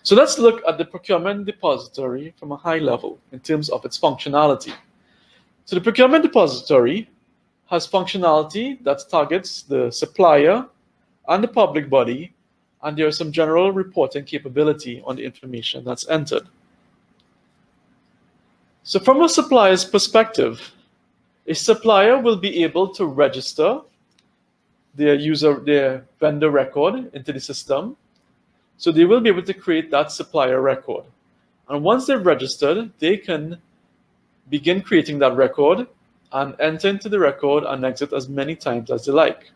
So let's look at the procurement depository from a high level in terms of its functionality. So the procurement depository has functionality that targets the supplier and the public body, and there is some general reporting capability on the information that's entered. So from a supplier's perspective, a supplier will be able to register their vendor record into the system. So they will be able to create that supplier record. And once they've registered, they can begin creating that record and enter into the record and exit as many times as they like.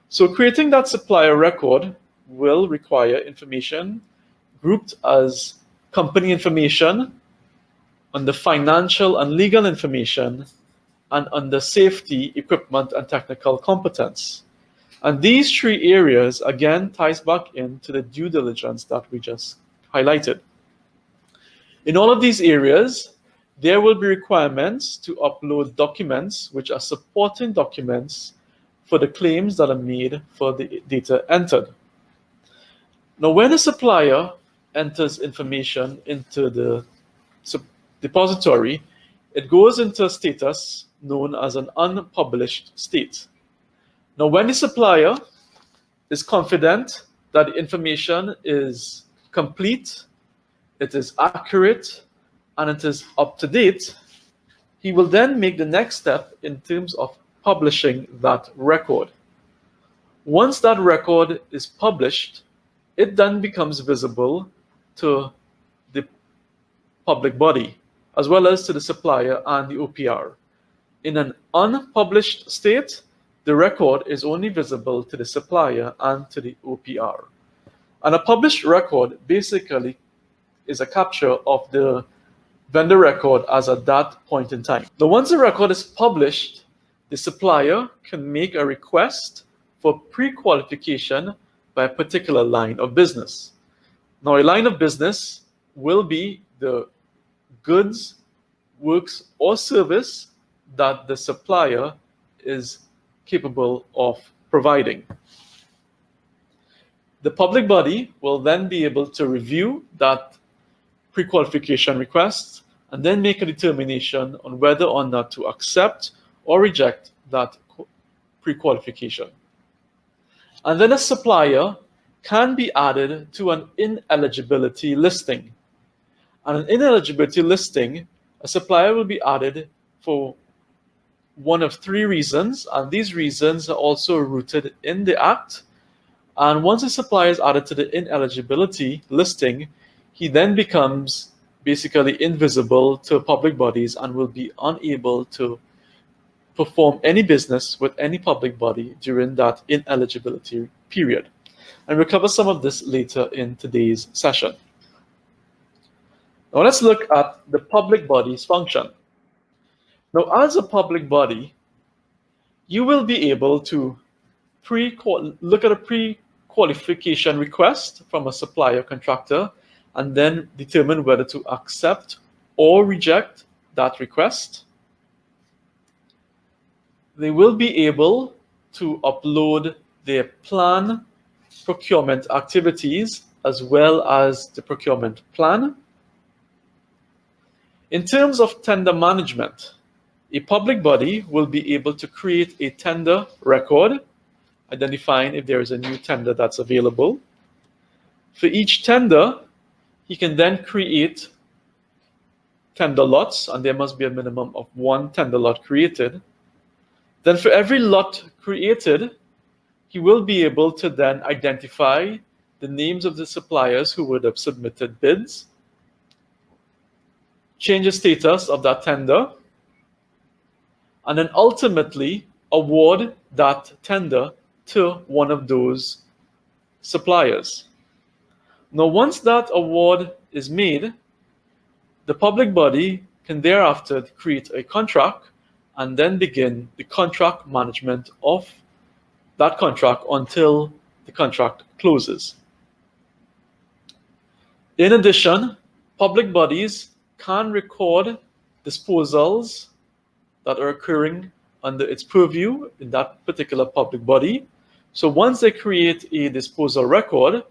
So creating that supplier record will require information grouped as company information, under financial and legal information, and under safety, equipment, and technical competence. And these three areas, again, ties back into the due diligence that we just highlighted. In all of these areas, there will be requirements to upload documents which are supporting documents for the claims that are made for the data entered. Now, when a supplier enters information into the depository, it goes into a status known as an unpublished state. Now, when the supplier is confident that the information is complete, it is accurate, and it is up to date, he will then make the next step in terms of publishing that record. Once that record is published, it then becomes visible to the public body, as well as to the supplier and the OPR. In an unpublished state, the record is only visible to the supplier and to the OPR. And a published record basically is a capture of the vendor record as at that point in time. Now, once the record is published, the supplier can make a request for pre-qualification by a particular line of business. Now, a line of business will be the goods, works, or service that the supplier is capable of providing. The public body will then be able to review that pre-qualification request and then make a determination on whether or not to accept or reject that pre-qualification. And then a supplier can be added to an ineligibility listing. And an ineligibility listing, a supplier will be added for one of three reasons, and these reasons are also rooted in the Act. And once a supplier is added to the ineligibility listing, he then becomes basically invisible to public bodies and will be unable to perform any business with any public body during that ineligibility period. And we'll cover some of this later in today's session. Now let's look at the public body's function. Now, as a public body, you will be able to look at a pre-qualification request from a supplier contractor and then determine whether to accept or reject that request. They will be able to upload their plan procurement activities as well as the procurement plan. In terms of tender management, a public body will be able to create a tender record, identifying if there is a new tender that's available. For each tender, he can then create tender lots, and there must be a minimum of one tender lot created. Then for every lot created, he will be able to then identify the names of the suppliers who would have submitted bids, change the status of that tender, and then ultimately award that tender to one of those suppliers. Now, once that award is made, the public body can thereafter create a contract and then begin the contract management of that contract until the contract closes. In addition, public bodies can record disposals that are occurring under its purview in that particular public body. So once they create a disposal record,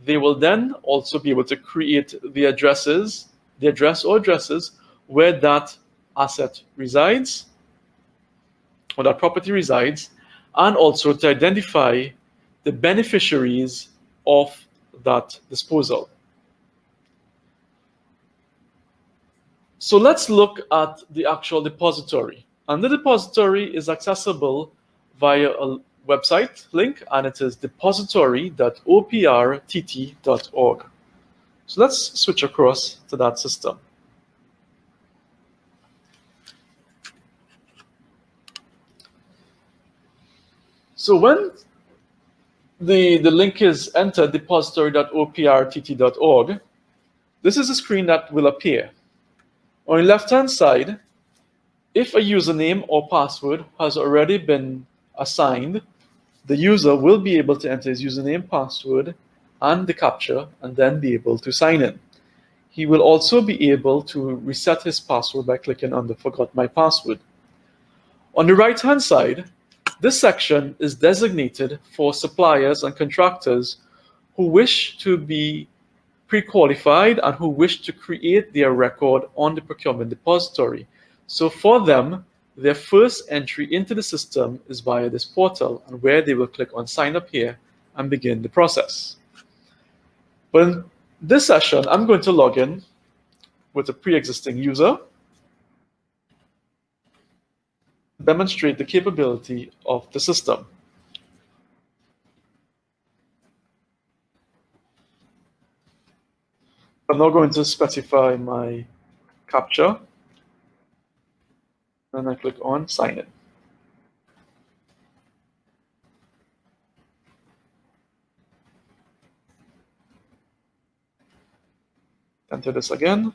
they will then also be able to create the address or addresses where that asset resides, or that property resides, and also to identify the beneficiaries of that disposal. So let's look at the actual depository. And the depository is accessible via a website link, and it is depository.oprtt.org. So let's switch across to that system. So when the link is entered, depository.oprtt.org, this is a screen that will appear. On the left-hand side, if a username or password has already been assigned, the user will be able to enter his username, password, and the captcha, and then be able to sign in. He will also be able to reset his password by clicking on the Forgot My Password. On the right-hand side, this section is designated for suppliers and contractors who wish to be pre-qualified and who wish to create their record on the procurement depository. So for them, their first entry into the system is via this portal, and where they will click on Sign Up Here and begin the process. But in this session, I'm going to log in with a pre-existing user, demonstrate the capability of the system. I'm now going to specify my captcha, and I click on Sign In. Enter this again.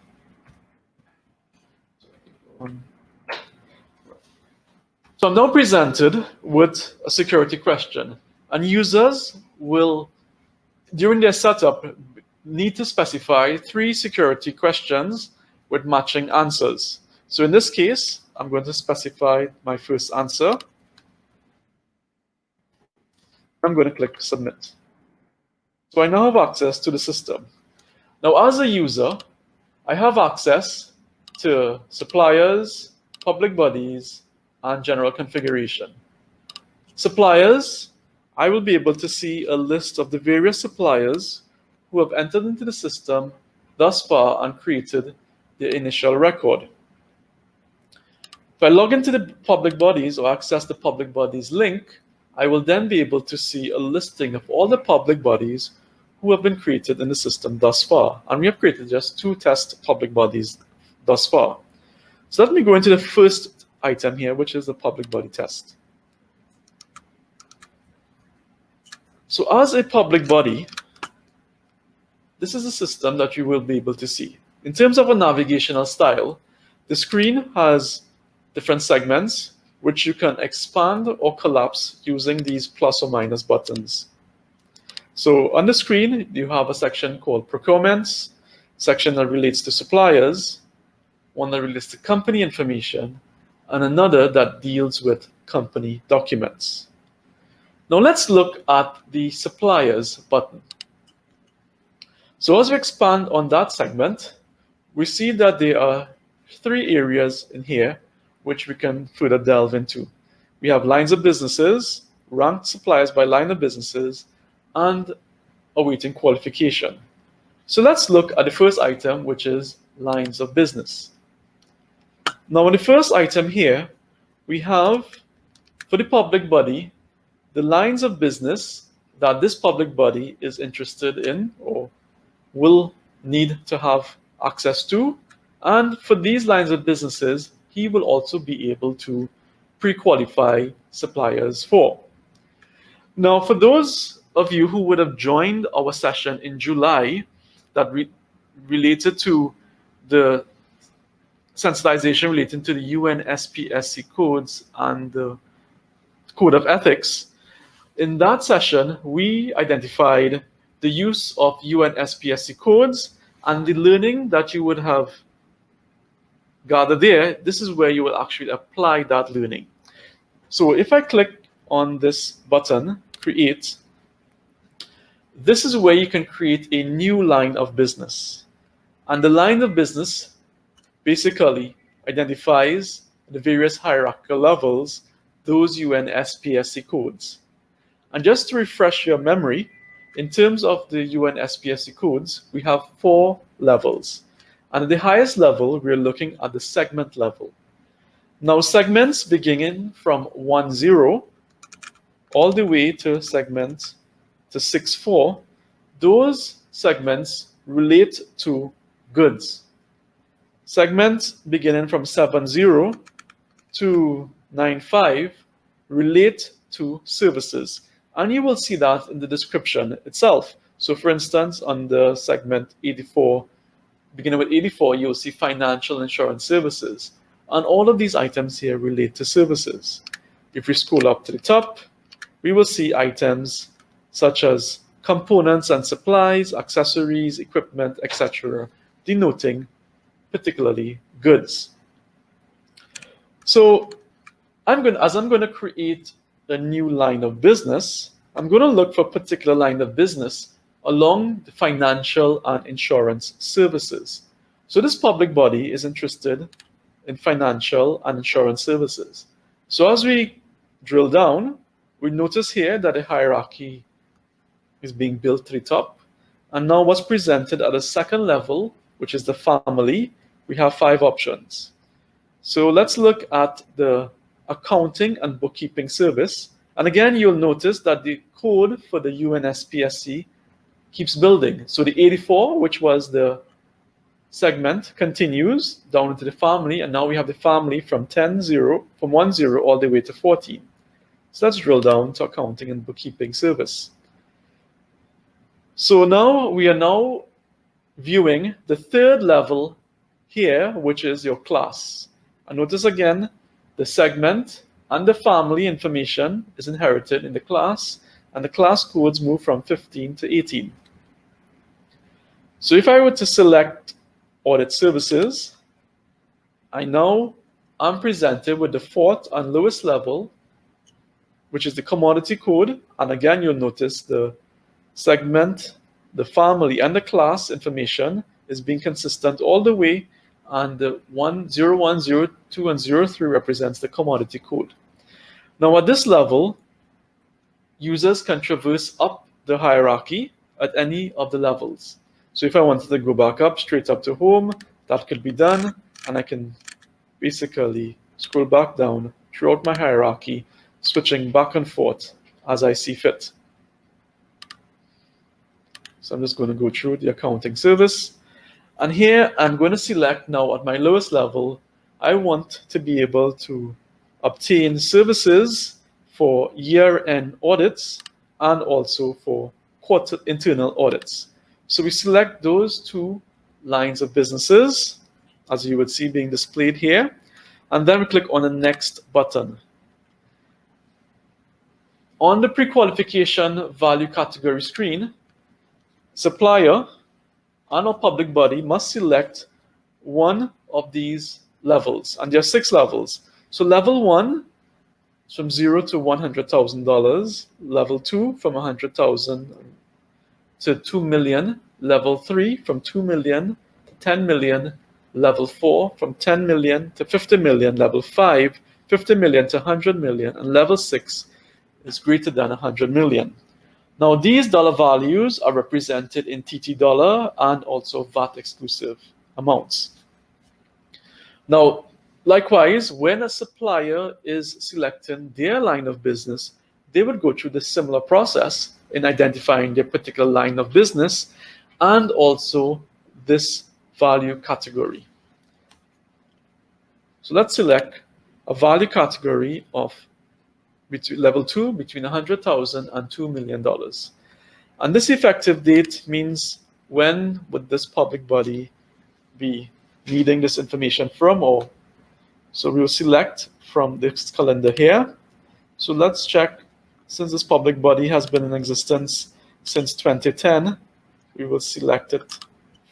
So I'm now presented with a security question, and users will, during their setup, need to specify 3 security questions with matching answers. So in this case, I'm going to specify my first answer. I'm going to click Submit. So I now have access to the system. Now, as a user, I have access to suppliers, public bodies, and general configuration. Suppliers, I will be able to see a list of the various suppliers who have entered into the system thus far and created the initial record. If I log into the public bodies or access the public bodies link, I will then be able to see a listing of all the public bodies who have been created in the system thus far. And we have created just 2 test public bodies thus far. So let me go into the first item here, which is the public body test. So as a public body, this is a system that you will be able to see. In terms of a navigational style, the screen has different segments, which you can expand or collapse using these plus or minus buttons. So on the screen, you have a section called Procurement, section that relates to suppliers, one that relates to company information, and another that deals with company documents. Now let's look at the suppliers button. So as we expand on that segment, we see that there are 3 areas in here which we can further delve into. We have lines of businesses, ranked suppliers by line of businesses, and awaiting qualification. So let's look at the first item, which is lines of business. Now in the first item here, we have, for the public body, the lines of business that this public body is interested in or will need to have access to. And for these lines of businesses, he will also be able to pre-qualify suppliers for. Now, for those of you who would have joined our session in July that related to the sensitization relating to the UN SPSC codes and the Code of Ethics, in that session, we identified the use of UN SPSC codes and the learning that you would have gathered there. This is where you will actually apply that learning. So if I click on this button, Create, This is where you can create a new line of business. And the line of business basically identifies the various hierarchical levels, those UNSPSC codes. And just to refresh your memory, in terms of the UNSPSC codes, we have 4 levels. And at the highest level, we're looking at the segment level. Now, segments beginning from 1.0 all the way to segment to 6.4, those segments relate to goods. Segments beginning from 7.0 to 9.5 relate to services. And you will see that in the description itself. So for instance, on the segment 84, beginning with 84, you'll see financial insurance services. And all of these items here relate to services. If we scroll up to the top, we will see items such as components and supplies, accessories, equipment, etc., denoting particularly goods. So as I'm going to create a new line of business, I'm going to look for a particular line of business along the financial and insurance services. So this public body is interested in financial and insurance services. So as we drill down, we notice here that a hierarchy is being built to the top. And now what's presented at the second level, which is the family, we have 5 options. So let's look at the accounting and bookkeeping service. And again, you'll notice that the code for the UNSPSC keeps building. So the 84, which was the segment, continues down into the family, and now we have the family from 1.0 all the way to 14. So let's drill down to accounting and bookkeeping service. So now we are now viewing the third level here, which is your class. And notice again, the segment and the family information is inherited in the class, and the class codes move from 15 to 18. So if I were to select audit services, I now am presented with the 4th and lowest level, which is the commodity code. And again, you'll notice the segment, the family, and the class information is being consistent all the way, and the 1, 0, 1, 0, 2, and 0, 3 represents the commodity code. Now at this level, users can traverse up the hierarchy at any of the levels. So if I wanted to go back up, straight up to home, that could be done, and I can basically scroll back down throughout my hierarchy, switching back and forth as I see fit. So I'm just going to go through the accounting service. And here I'm going to select now at my lowest level, I want to be able to obtain services for year-end audits and also for quarter internal audits. So we select those 2 lines of businesses, as you would see being displayed here, and then we click on the next button. On the pre-qualification value category screen, supplier and our public body must select one of these levels, and there are 6 levels. So level 1 is from $0 to $100,000, level 2 from $100,000 to $2 million, level 3 from $2 million to $10 million, level 4 from $10 million to $50 million, level 5, $50 million to $100 million, and level 6 is greater than $100 million. Now these dollar values are represented in TT dollar and also VAT exclusive amounts. Now, likewise, when a supplier is selecting their line of business, they would go through the similar process in identifying their particular line of business and also this value category. So let's select a value category of level 2 between $100,000 and $2 million. And this effective date means when would this public body be needing this information from, or so we will select from this calendar here. So let's check, since this public body has been in existence since 2010, we will select it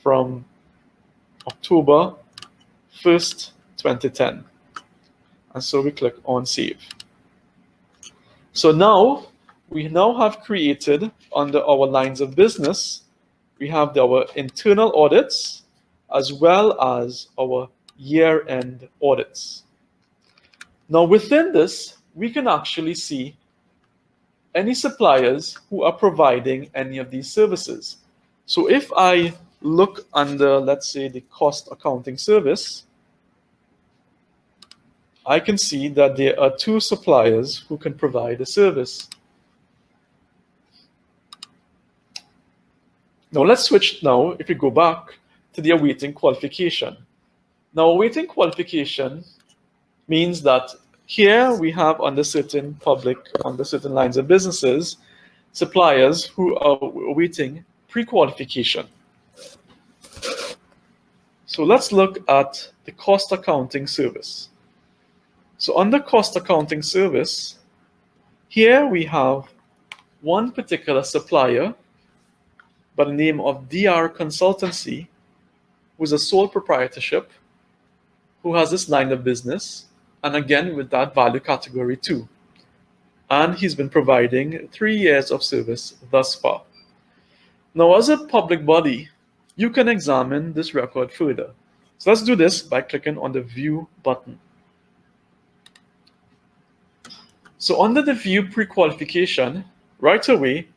from October 1st, 2010. And so we click on Save. So now we now have created under our lines of business, we have our internal audits as well as our year-end audits. Now within this, we can actually see any suppliers who are providing any of these services. So if I look under, let's say, the cost accounting service, I can see that there are 2 suppliers who can provide a service. Now let's switch now, if we go back to the awaiting qualification. Now awaiting qualification means that here we have under certain lines of businesses, suppliers who are awaiting pre-qualification. So let's look at the cost accounting service. So under cost accounting service, here we have one particular supplier by the name of DR Consultancy, who is a sole proprietorship, who has this line of business, and again with that value category 2. And he's been providing 3 years of service thus far. Now as a public body, you can examine this record further. So let's do this by clicking on the View button. So under the View Pre-Qualification, right away,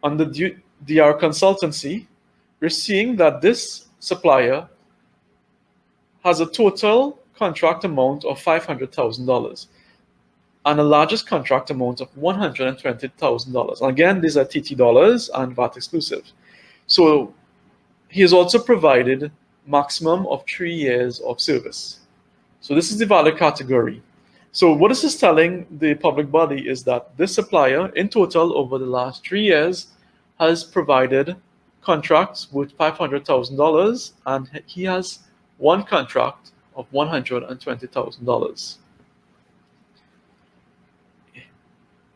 under DR Consultancy, we're seeing that this supplier has a total contract amount of $500,000 and a largest contract amount of $120,000. And again, these are TT dollars and VAT exclusive. So he has also provided maximum of 3 years of service. So this is the value category. So what this is telling the public body is that this supplier in total over the last 3 years has provided contracts worth $500,000 and he has one contract of $120,000.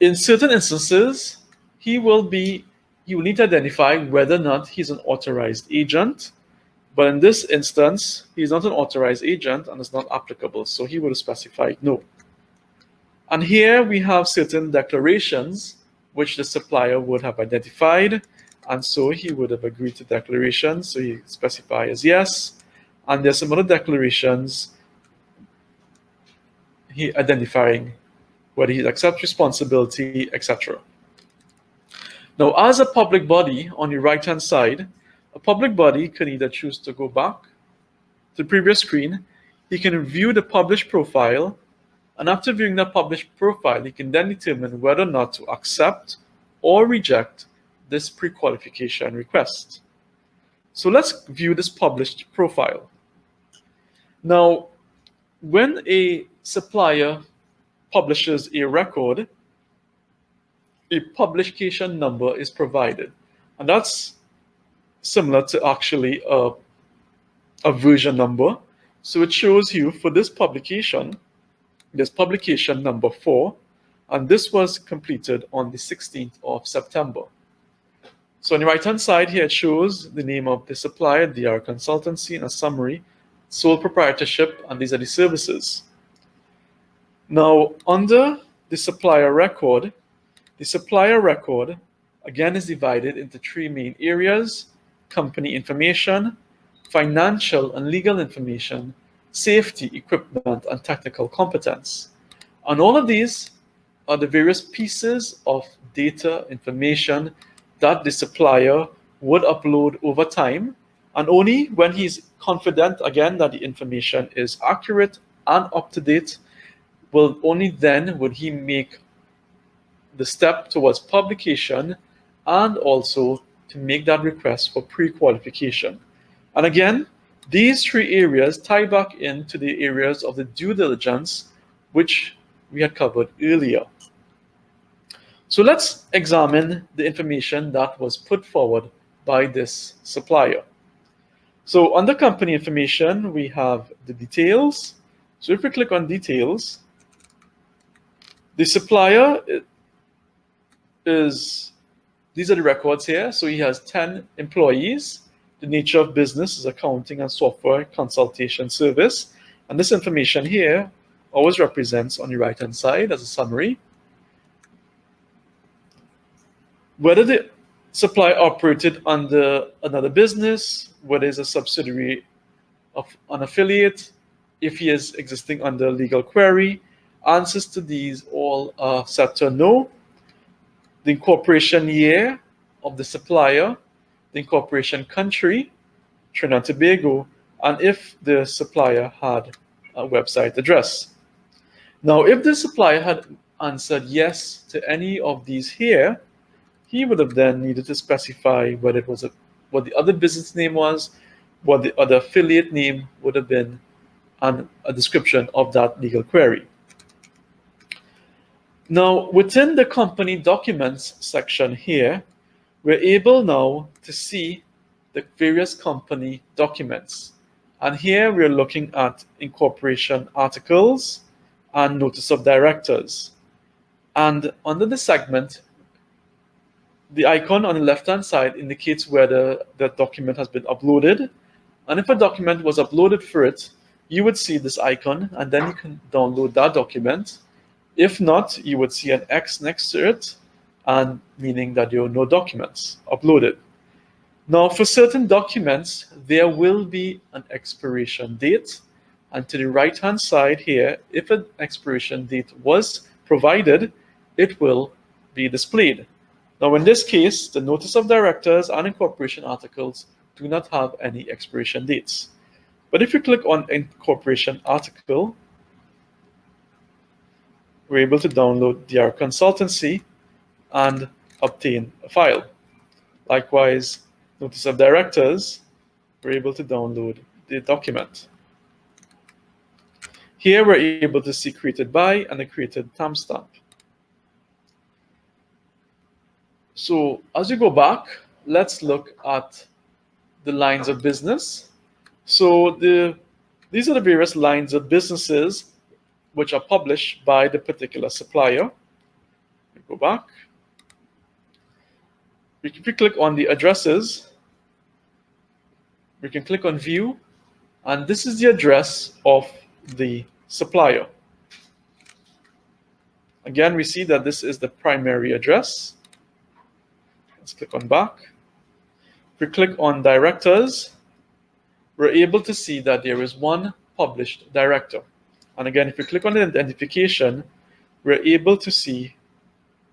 In certain instances, he will need to identify whether or not he's an authorized agent. But in this instance, he's not an authorized agent and it's not applicable. So he would have specified no. And here we have certain declarations which the supplier would have identified. And so he would have agreed to declarations. So he specifies as yes. And there's some other declarations he identifying whether he accepts responsibility, etc. Now, as a public body, on the right-hand side, a public body can either choose to go back to the previous screen, he can view the published profile, and after viewing that published profile, he can then determine whether or not to accept or reject this pre-qualification request. So let's view this published profile. Now, when a supplier publishes a record, a publication number is provided. And that's similar to actually a version number. So it shows you for this publication, there's publication number 4, and this was completed on the 16th of September. So on the right-hand side here, it shows the name of the supplier, DR Consultancy, and a summary, sole proprietorship, and these are the services. Now, under the supplier record again is divided into 3 main areas: company information, financial and legal information, safety, equipment, and technical competence. And all of these are the various pieces of data information that the supplier would upload over time, and only when he's confident, again, that the information is accurate and up to date, only then would he make the step towards publication and also to make that request for pre-qualification. And again, these 3 areas tie back into the areas of the due diligence which we had covered earlier. So let's examine the information that was put forward by this supplier. So under company information, we have the details. So if we click on details, the supplier these are the records here. So he has 10 employees. The nature of business is accounting and software consultation service. And this information here always represents on the right-hand side as a summary. whether the supplier operated under another business, whether it's a subsidiary of an affiliate, if he is existing under legal query. Answers to these all are set to no. The incorporation year of the supplier, the incorporation country, Trinidad and Tobago, and if the supplier had a website address. Now, if the supplier had answered yes to any of these here, he would have then needed to specify whether it was what the other business name was, what the other affiliate name would have been, and a description of that legal query. Now, within the company documents section here, we're able now to see the various company documents. And here we're looking at incorporation articles and notice of directors. And under the segment, the icon on the left-hand side indicates whether the document has been uploaded. And if a document was uploaded for it, you would see this icon, and then you can download that document. If not, you would see an X next to it, and meaning that there are no documents uploaded. Now, for certain documents, there will be an expiration date. And to the right-hand side here, if an expiration date was provided, it will be displayed. Now, in this case, the notice of directors and incorporation articles do not have any expiration dates. But if you click on incorporation article, we're able to download DR Consultancy and obtain a file. Likewise, notice of directors, we're able to download the document. Here we're able to see created by and the created timestamp. So as you go back, let's look at the lines of business. So these are the various lines of businesses which are published by the particular supplier. We go back. If we click on the addresses, we can click on view, and this is the address of the supplier. Again, we see that this is the primary address. Let's click on back. If we click on directors, we're able to see that there is one published director. And again, if we click on the identification, we're able to see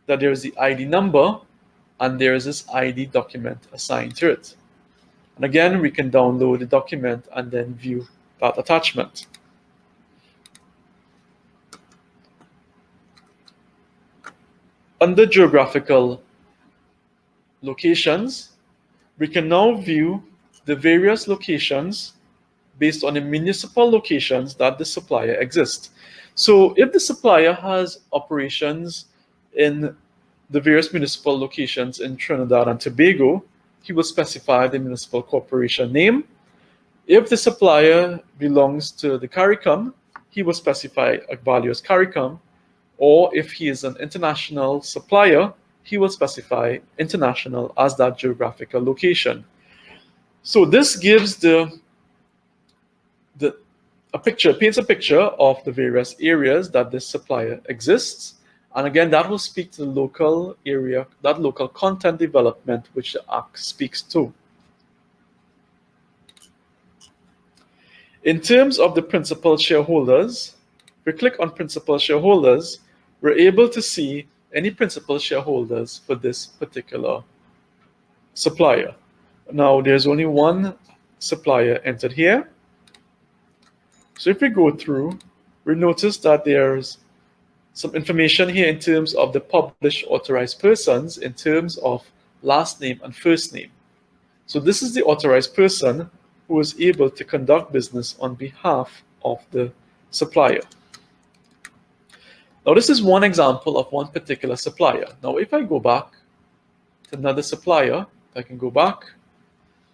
that there is the ID number and there is this ID document assigned to it. And again, we can download the document and then view that attachment. Under geographical locations, we can now view the various locations based on the municipal locations that the supplier exists. So if the supplier has operations in the various municipal locations in Trinidad and Tobago, he will specify the municipal corporation name. If the supplier belongs to the CARICOM, he will specify a value as CARICOM, or if he is an international supplier, he will specify international as that geographical location. So this gives paints a picture of the various areas that this supplier exists. And again, that will speak to the local area, that local content development which the Act speaks to. In terms of the principal shareholders, if we click on principal shareholders, we're able to see any principal shareholders for this particular supplier. Now, there's only one supplier entered here. So if we go through, we notice that there's some information here in terms of the published authorized persons in terms of last name and first name. So this is the authorized person who is able to conduct business on behalf of the supplier. Now this is one example of one particular supplier. Now if I go back to another supplier, I can go back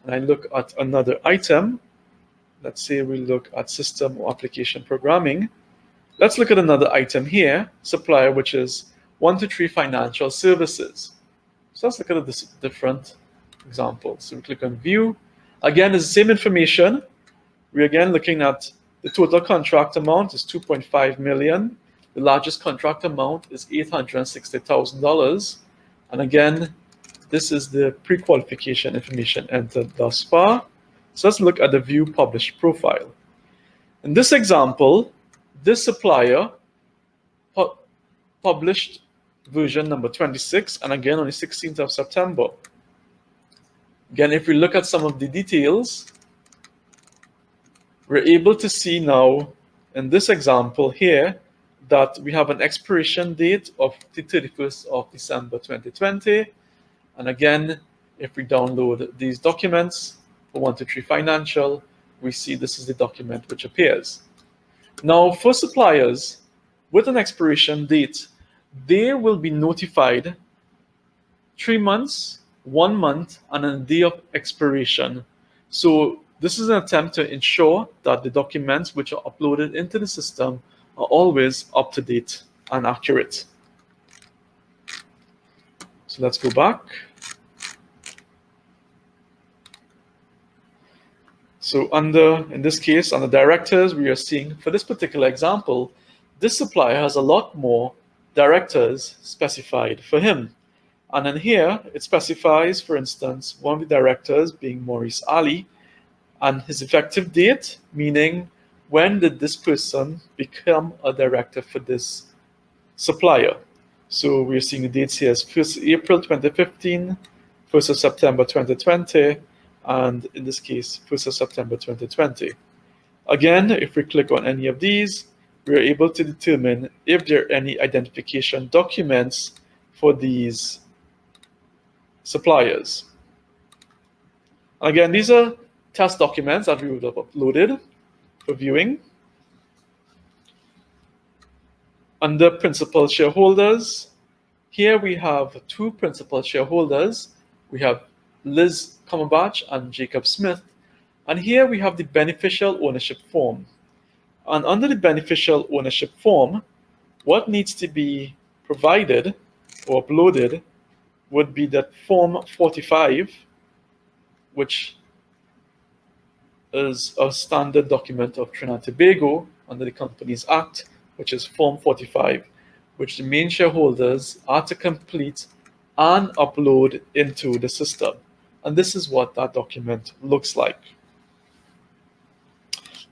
and I look at another item. Let's say we look at system or application programming. Let's look at another item here, supplier, which is 123 Financial Services. So let's look at this different example. So we click on view. Again, it's the same information. We're again looking at the total contract amount is 2.5 million. The largest contract amount is $860,000. And again, this is the pre-qualification information entered thus far. So let's look at the view published profile. In this example, this supplier published version number 26, and again on the 16th of September. Again, if we look at some of the details, we're able to see now in this example here that we have an expiration date of the 31st of December 2020. And again, if we download these documents for 123 Financial, we see this is the document which appears. Now, for suppliers with an expiration date, they will be notified 3 months, 1 month, and a day of expiration. So this is an attempt to ensure that the documents which are uploaded into the system are always up to date and accurate. So let's go back. So in this case, under directors, we are seeing for this particular example, this supplier has a lot more directors specified for him. And in here, it specifies, for instance, one of the directors being Maurice Ali, and his effective date, meaning when did this person become a director for this supplier. So we're seeing the dates here as 1st April 2015, 1st of September 2020, and in this case, 1st of September 2020. Again, if we click on any of these, we are able to determine if there are any identification documents for these suppliers. Again, these are test documents that we would have uploaded for viewing. Under principal shareholders, here we have 2 principal shareholders. We have Liz Cumberbatch and Jacob Smith. And here we have the beneficial ownership form. And under the beneficial ownership form, what needs to be provided or uploaded would be that Form 45, which is a standard document of Trinidad and Tobago under the Companies Act, which is Form 45, which the main shareholders are to complete and upload into the system. And this is what that document looks like.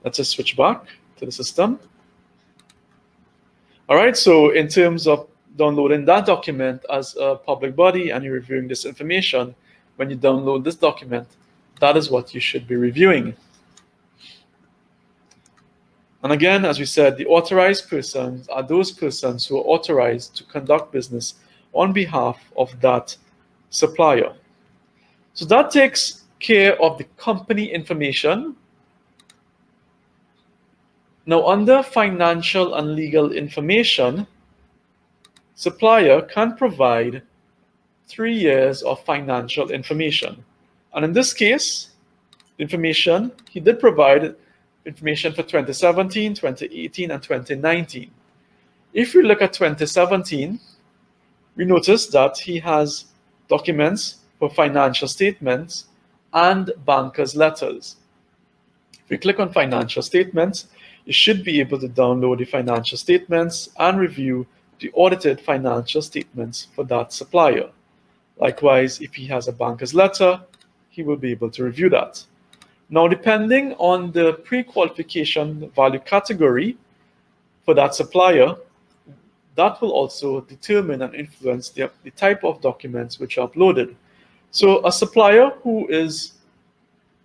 Let's just switch back to the system. All right, so in terms of downloading that document as a public body and you're reviewing this information, when you download this document, that is what you should be reviewing. And again, as we said, the authorized persons are those persons who are authorized to conduct business on behalf of that supplier. So that takes care of the company information. Now, under financial and legal information, supplier can provide 3 years of financial information. And in this case, information, he did provide information for 2017, 2018, and 2019. If we look at 2017, we notice that he has documents for financial statements and banker's letters. If we click on financial statements, you should be able to download the financial statements and review the audited financial statements for that supplier. Likewise, if he has a banker's letter, he will be able to review that. Now, depending on the pre-qualification value category for that supplier, that will also determine and influence the type of documents which are uploaded. So a supplier who is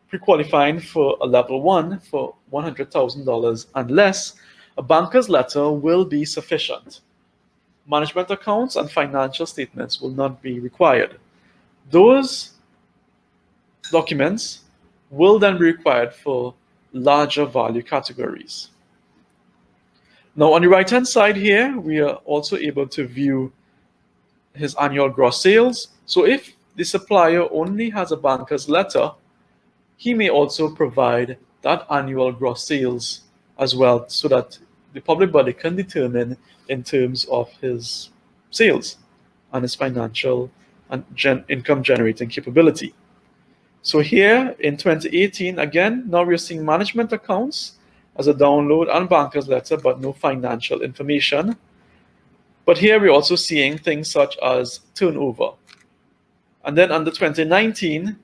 pre-qualifying for a level 1 for $100,000 and less, a banker's letter will be sufficient. Management accounts and financial statements will not be required. Those documents will then be required for larger value categories. Now, on the right-hand side here, we are also able to view his annual gross sales. So if the supplier only has a banker's letter, he may also provide that annual gross sales as well, so that the public body can determine in terms of his sales and his financial and income generating capability. So here in 2018, again, now we're seeing management accounts as a download and banker's letter, but no financial information. But here we're also seeing things such as turnover. And then under 2019,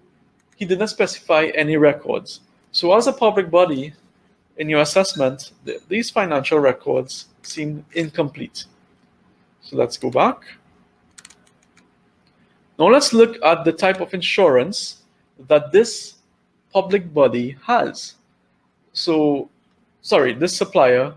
he did not specify any records. So as a public body, in your assessment, these financial records seem incomplete. So let's go back. Now let's look at the type of insurance that this public body has. So, sorry, this supplier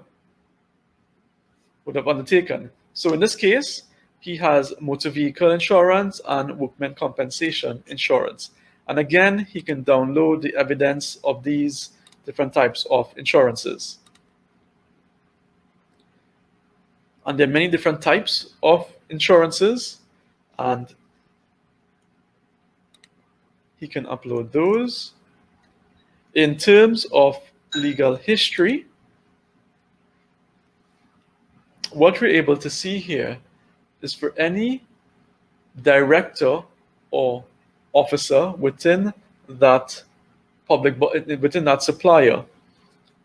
would have undertaken. So in this case, he has motor vehicle insurance and workmen compensation insurance. And again, he can download the evidence of these different types of insurances. And there are many different types of insurances, and he can upload those. In terms of legal history, what we're able to see here is for any director or officer within that within that supplier,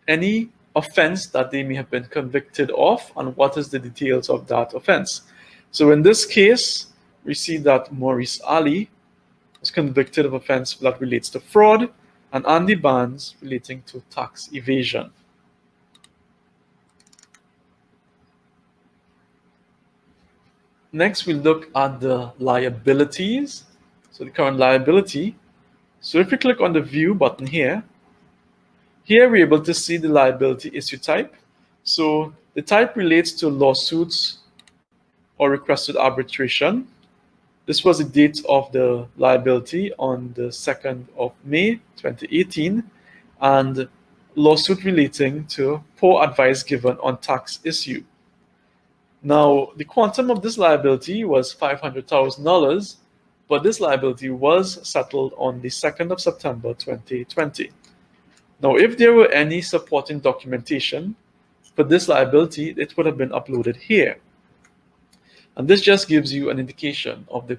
any offense that they may have been convicted of and what is the details of that offense. So in this case, we see that Maurice Ali was convicted of offense that relates to fraud, and Andy Barnes relating to tax evasion. Next, we look at the liabilities. So the current liability. So if we click on the View button here we're able to see the liability issue type. So the type relates to lawsuits or requested arbitration. This was the date of the liability on the 2nd of May 2018, and lawsuit relating to poor advice given on tax issue. Now, the quantum of this liability was $500,000, but this liability was settled on the 2nd of September 2020. Now, if there were any supporting documentation for this liability, it would have been uploaded here. And this just gives you an indication of the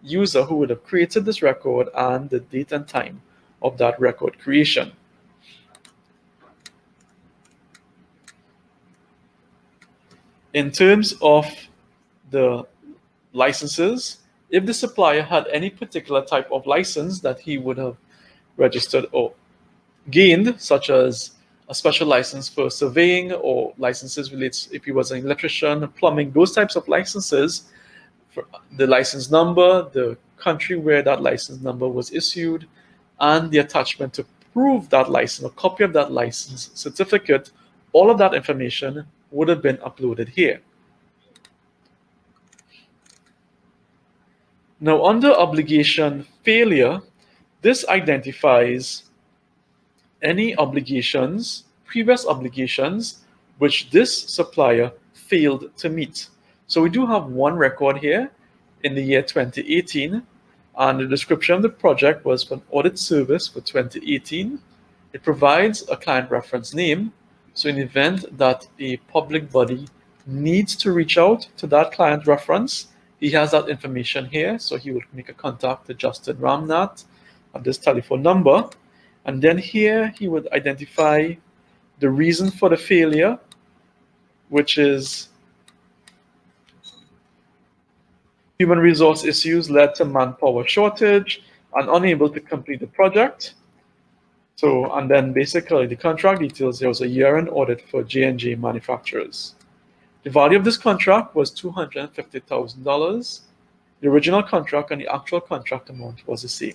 user who would have created this record and the date and time of that record creation. In terms of the licenses, if the supplier had any particular type of license that he would have registered or gained, such as a special license for surveying or licenses relates if he was an electrician, plumbing, those types of licenses, for the license number, the country where that license number was issued, and the attachment to prove that license, a copy of that license certificate, all of that information would have been uploaded here. Now, under obligation failure, this identifies any obligations, previous obligations, which this supplier failed to meet. So we do have one record here in the year 2018, and the description of the project was for an audit service for 2018. It provides a client reference name. So in the event that a public body needs to reach out to that client reference, he has that information here. So he would make a contact to Justin Ramnath at this telephone number. And then here he would identify the reason for the failure, which is human resource issues led to manpower shortage and unable to complete the project. So, and then basically the contract details, there was a year-end audit for J&J manufacturers. The value of this contract was $250,000. The original contract and the actual contract amount was the same.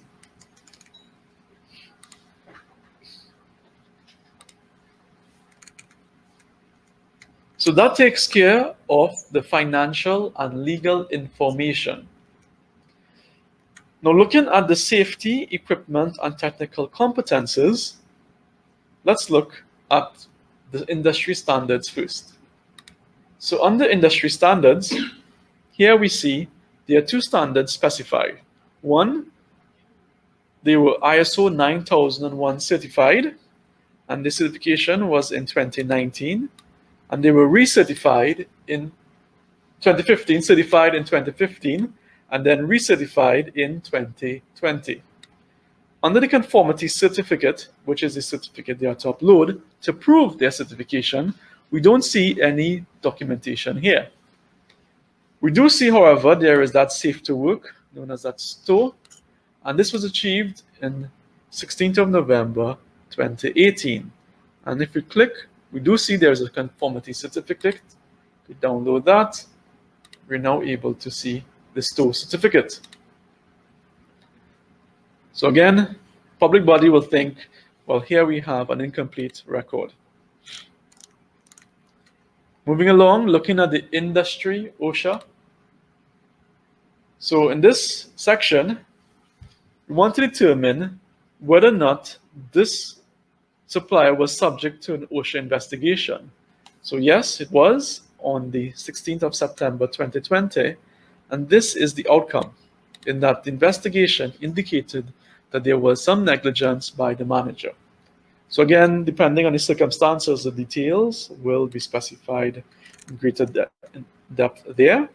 So that takes care of the financial and legal information. Now, looking at the safety, equipment, and technical competences, let's look at the industry standards first. So under industry standards, here we see there are two standards specified. One, they were ISO 9001 certified, and the certification was in 2019, and they were recertified in 2015, certified in 2015, and then recertified in 2020. Under the conformity certificate, which is the certificate they are to upload to prove their certification, we don't see any documentation here. We do see, however, there is that safe to work, known as that STO, and this was achieved in 16th of November 2018. And if we click, we do see there's a conformity certificate. We download that, we're now able to see the STO certificate. So again, public body will think, well, here we have an incomplete record. Moving along, looking at the industry OSHA. So in this section, we want to determine whether or not this supplier was subject to an OSHA investigation. So yes, it was on the 16th of September 2020, and this is the outcome, in that the investigation indicated that there was some negligence by the manager. So again, depending on the circumstances, the details will be specified in greater depth there.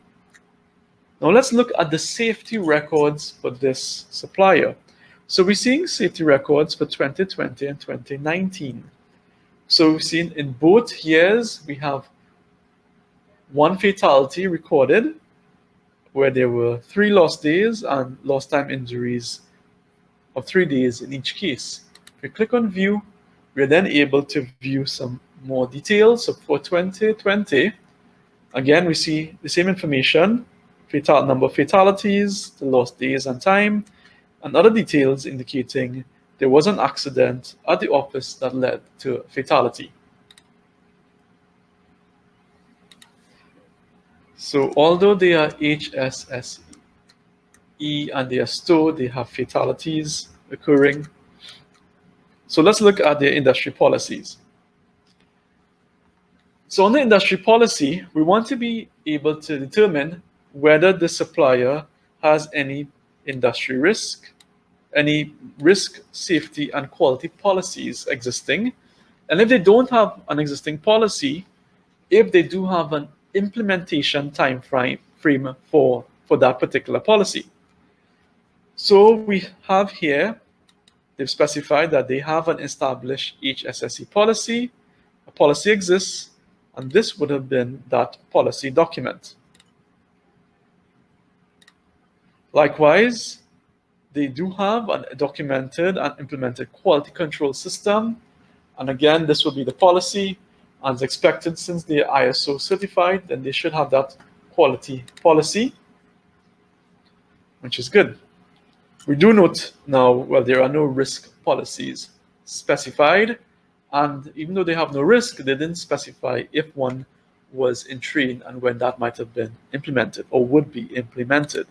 Now let's look at the safety records for this supplier. So we're seeing safety records for 2020 and 2019. So we've seen in both years, we have one fatality recorded, where there were 3 lost days and lost time injuries of 3 days in each case. If we click on view, we're then able to view some more details. So for 2020, again, we see the same information, number of fatalities, the lost days and time, and other details indicating there was an accident at the office that led to a fatality. So although they are HSSE and they are STO, they have fatalities occurring. So let's look at their industry policies. So on the industry policy, we want to be able to determine whether the supplier has any industry risk, any risk, safety, and quality policies existing. And if they don't have an existing policy, if they do have an implementation time frame for that particular policy. So we have here, they've specified that they have an established HSSE policy, a policy exists, and this would have been that policy document. Likewise, they do have a documented and implemented quality control system. And again, this will be the policy. As expected, since they are ISO certified, then they should have that quality policy, which is good. We do note now, well, there are no risk policies specified. And even though they have no risk, they didn't specify if one was in train and when that might have been implemented or would be implemented.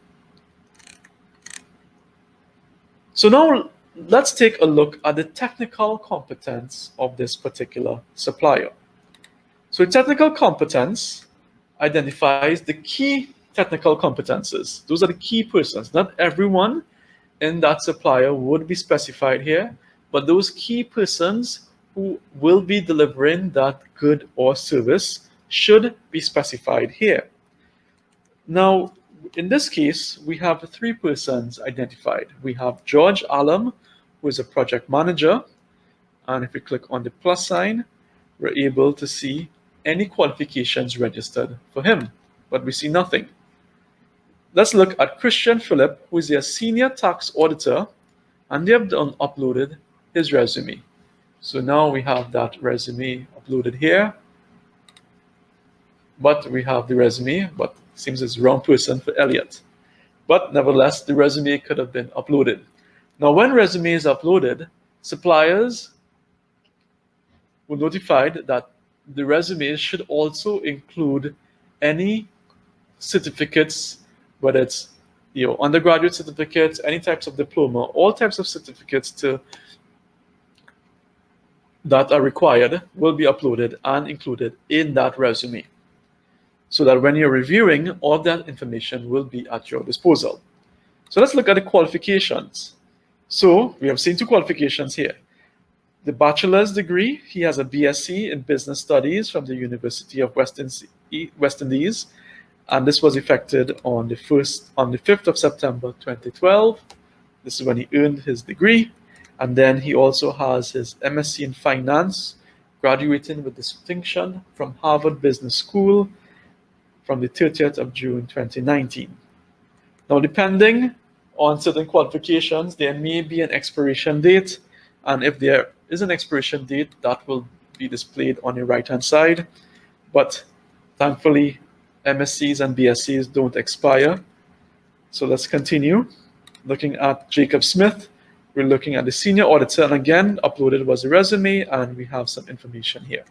So now let's take a look at the technical competence of this particular supplier. So technical competence identifies the key technical competences. Those are the key persons. Not everyone in that supplier would be specified here, but those key persons who will be delivering that good or service should be specified here. Now, in this case, we have 3 persons identified. We have George Allam, who is a project manager. And if we click on the plus sign, we're able to see any qualifications registered for him, but we see nothing. Let's look at Christian Phillip, who is a senior tax auditor, and they have uploaded his resume. So now we have that resume uploaded here, but we have the resume, but it seems it's the wrong person for Elliot. But nevertheless, the resume could have been uploaded. Now, when resume is uploaded, suppliers were notified that the resume should also include any certificates, whether it's undergraduate certificates, any types of diploma, all types of certificates that are required will be uploaded and included in that resume, so that when you're reviewing, all that information will be at your disposal. So let's look at the qualifications. So we have seen 2 qualifications here. The bachelor's degree, he has a BSc in Business Studies from the University of West Indies, and this was effected on the 5th of September 2012. This is when he earned his degree. And then he also has his MSc in Finance, graduating with distinction from Harvard Business School from the 30th of June 2019. Now, depending on certain qualifications, there may be an expiration date. And if there is an expiration date, that will be displayed on your right-hand side. But thankfully, MSCs and BSCs don't expire. So let's continue. Looking at Jacob Smith, we're looking at the senior auditor, and again, uploaded was a resume, and we have some information here.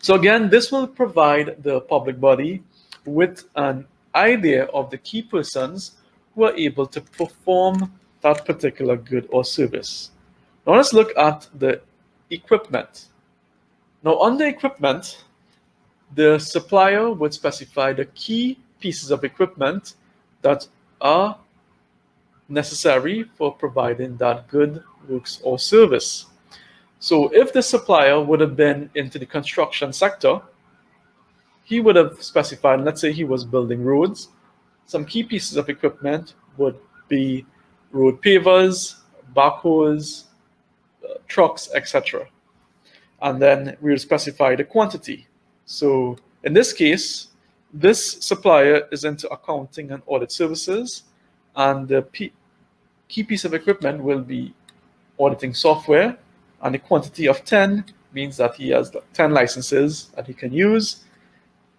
So again, this will provide the public body with an idea of the key persons who are able to perform that particular good or service. Now let's look at the equipment. Now under equipment, the supplier would specify the key pieces of equipment that are necessary for providing that good, works, or service. So if the supplier would have been into the construction sector, he would have specified, let's say he was building roads, some key pieces of equipment would be road pavers, backhoes, trucks, etc. And then we would specify the quantity. So in this case, this supplier is into accounting and audit services, and the key piece of equipment will be auditing software, and the quantity of 10 means that he has 10 licenses that he can use.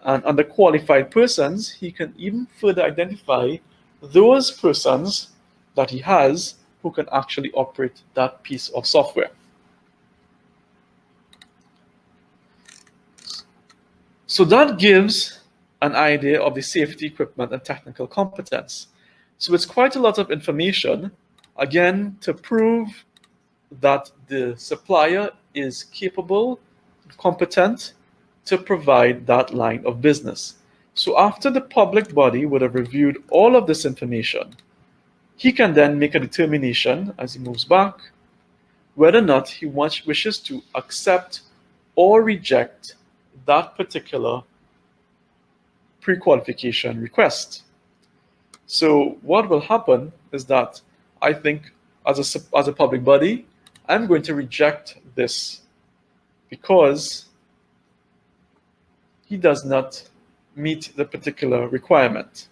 And under qualified persons, he can even further identify those persons that he has who can actually operate that piece of software. So that gives an idea of the safety, equipment, and technical competence. So it's quite a lot of information, again, to prove that the supplier is capable, competent to provide that line of business. So after the public body would have reviewed all of this information, he can then make a determination as he moves back whether or not he wishes to accept or reject that particular pre-qualification request. So what will happen is that I think as a public body, I'm going to reject this because he does not meet the particular requirement.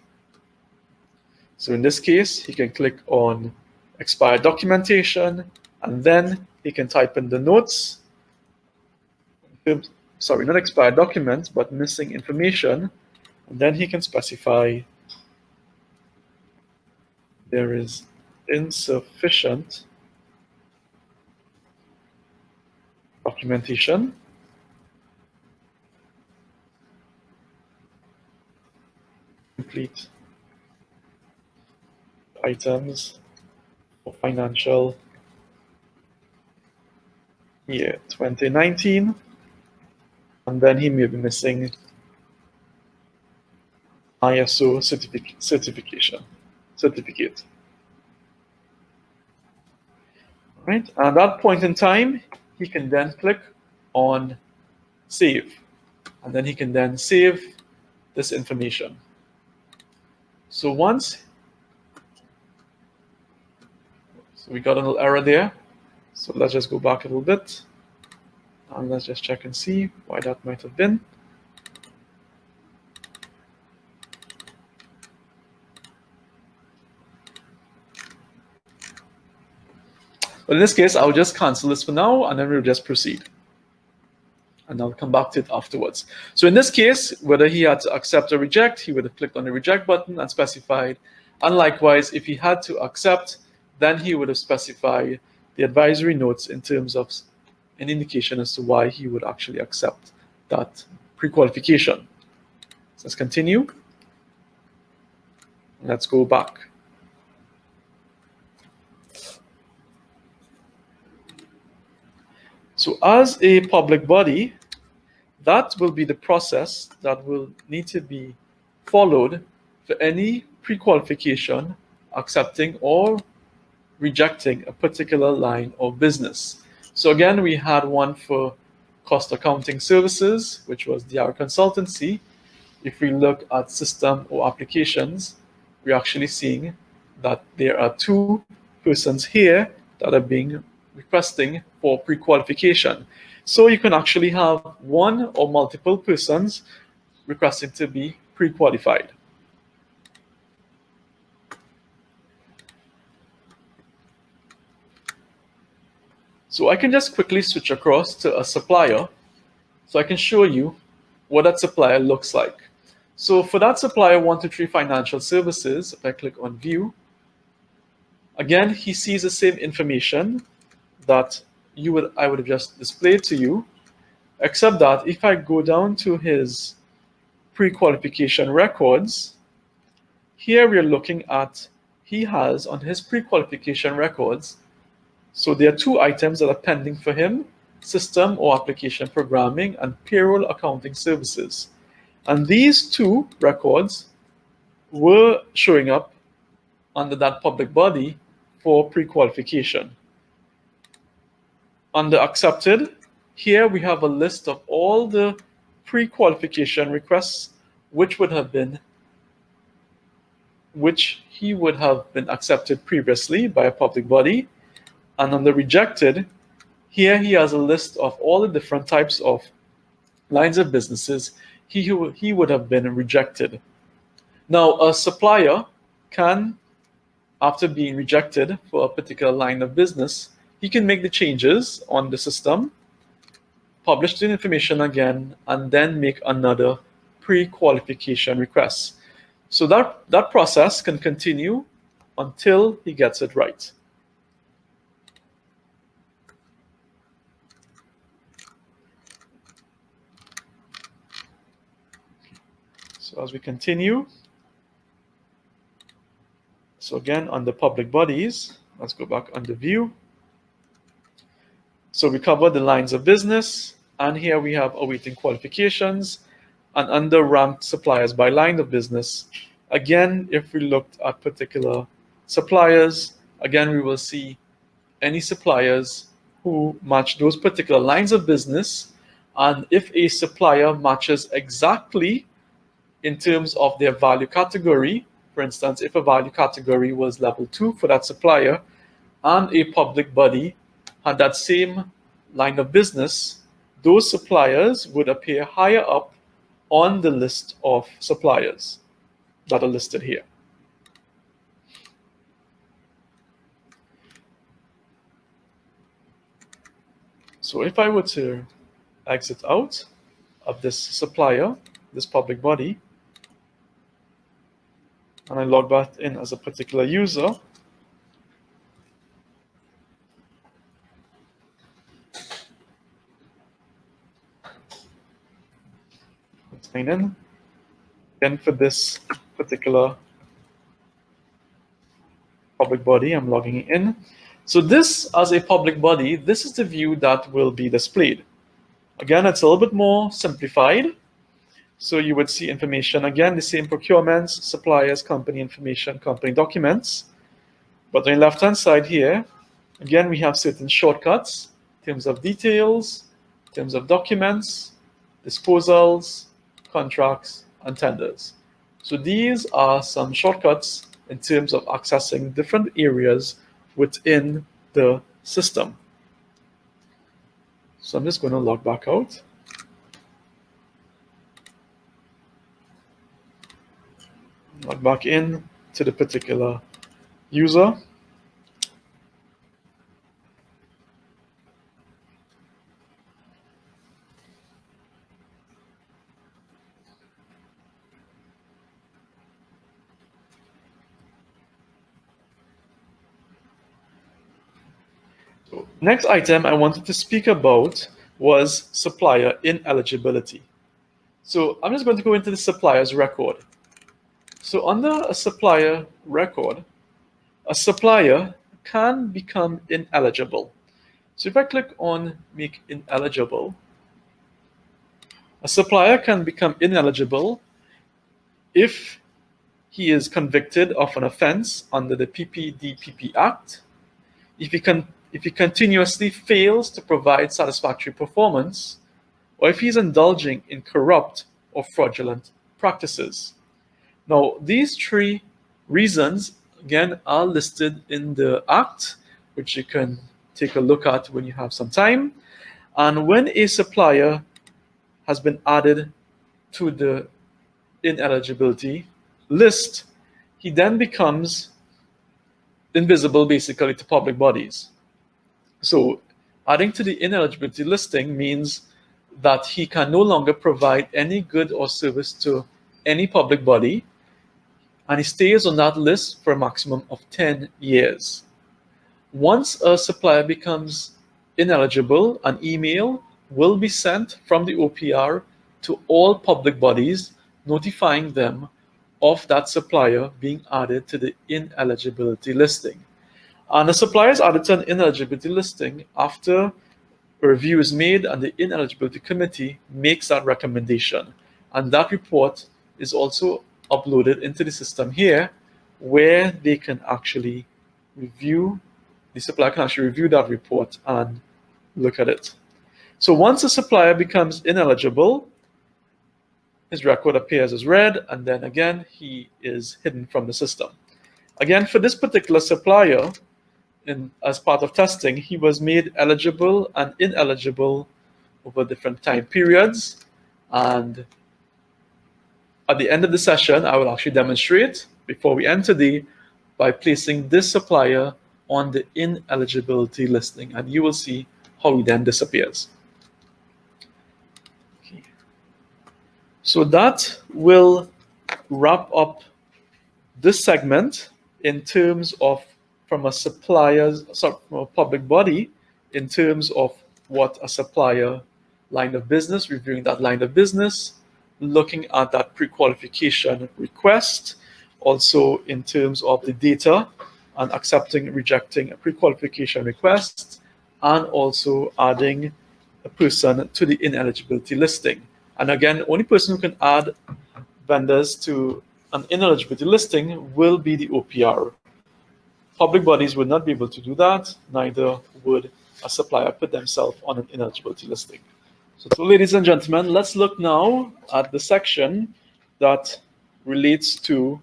So in this case, he can click on expired documentation, and then he can type in the notes. Sorry, not expired documents, but missing information. And then he can specify there is insufficient documentation. Complete items for financial year 2019, and then he may be missing ISO certificate. Right, and at that point in time, he can then click on save, and then he can then save this information. So we got a little error there. So let's just go back a little bit, and let's just check and see why that might have been. But in this case, I'll just cancel this for now, and then we'll just proceed. And I'll come back to it afterwards. So in this case, whether he had to accept or reject, he would have clicked on the reject button and specified. And likewise, if he had to accept, then he would have specified the advisory notes in terms of an indication as to why he would actually accept that pre-qualification. So let's continue. Let's go back. So as a public body, that will be the process that will need to be followed for any pre-qualification, accepting or rejecting a particular line of business. So again, we had one for cost accounting services, which was DR consultancy. If we look at system or applications, we're actually seeing that there are two persons here that are requesting for pre-qualification. So you can actually have one or multiple persons requesting to be pre-qualified. So I can just quickly switch across to a supplier so I can show you what that supplier looks like. So for that supplier 123 Financial Services, if I click on View, again, he sees the same information that I would have just displayed to you, except that if I go down to his pre-qualification records, here we're looking at, he has on his pre-qualification records, so there are two items that are pending for him: system or application programming and payroll accounting services. And these two records were showing up under that public body for pre-qualification. Under accepted, here we have a list of all the pre-qualification requests which he would have been accepted previously by a public body. And on the rejected, here he has a list of all the different types of lines of businesses he would have been rejected. Now, a supplier can, after being rejected for a particular line of business, he can make the changes on the system, publish the information again, and then make another pre-qualification request. So that process can continue until he gets it right. So as we continue, so again, under public bodies, let's go back under View. So we covered the lines of business, and here we have awaiting qualifications, and under ranked suppliers by line of business. Again, if we looked at particular suppliers, again, we will see any suppliers who match those particular lines of business. And if a supplier matches exactly in terms of their value category, for instance, if a value category was level 2 for that supplier, and a public body had that same line of business, those suppliers would appear higher up on the list of suppliers that are listed here. So if I were to exit out of this supplier, this public body, and I log back in as a particular user, sign in. Again, for this particular public body, I'm logging in. So this, as a public body, this is the view that will be displayed. Again, it's a little bit more simplified. So you would see information, again, the same procurements, suppliers, company information, company documents. But on the left-hand side here, again, we have certain shortcuts in terms of details, in terms of documents, disposals, contracts, and tenders. So these are some shortcuts in terms of accessing different areas within the system. So I'm just going to log back out. Log back in to the particular user. So next item I wanted to speak about was supplier ineligibility. So I'm just going to go into the supplier's record. So under a supplier record, a supplier can become ineligible. So if I click on make ineligible, a supplier can become ineligible if he is convicted of an offense under the PPDPP Act, if he continuously fails to provide satisfactory performance, or if he's indulging in corrupt or fraudulent practices. Now, these three reasons, again, are listed in the Act, which you can take a look at when you have some time. And when a supplier has been added to the ineligibility list, he then becomes invisible basically to public bodies. So Adding to the ineligibility listing means that he can no longer provide any good or service to any public body, and he stays on that list for a maximum of 10 years. Once a supplier becomes ineligible, an email will be sent from the OPR to all public bodies notifying them of that supplier being added to the ineligibility listing. And the supplier is added to an ineligibility listing after a review is made and the ineligibility committee makes that recommendation. And that report is also uploaded into the system here, where they can actually review, the supplier can actually review that report and look at it. So once a supplier becomes ineligible, his record appears as red, and then again, he is hidden from the system. Again, for this particular supplier, as part of testing, he was made eligible and ineligible over different time periods. And at the end of the session, I will actually demonstrate, before we end today, by placing this supplier on the ineligibility listing, and you will see how he then disappears. Okay. So that will wrap up this segment in terms of from a public body, in terms of what a supplier line of business, reviewing that line of business, looking at that pre-qualification request, also in terms of the data and accepting, rejecting a pre-qualification request, and also adding a person to the ineligibility listing. And again, the only person who can add vendors to an ineligibility listing will be the OPR. Public bodies would not be able to do that, neither would a supplier put themselves on an ineligibility listing. So ladies and gentlemen, let's look now at the section that relates to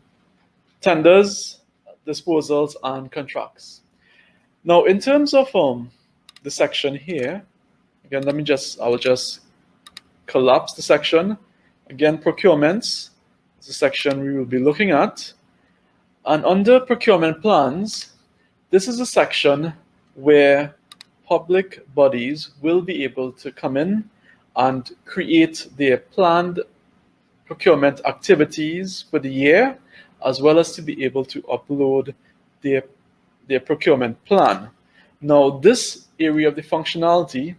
tenders, disposals, and contracts. Now, in terms of the section here, again, I will just collapse the section. Again, procurements is the section we will be looking at. And under procurement plans, this is a section where public bodies will be able to come in and create their planned procurement activities for the year, as well as to be able to upload their procurement plan. Now, this area of the functionality,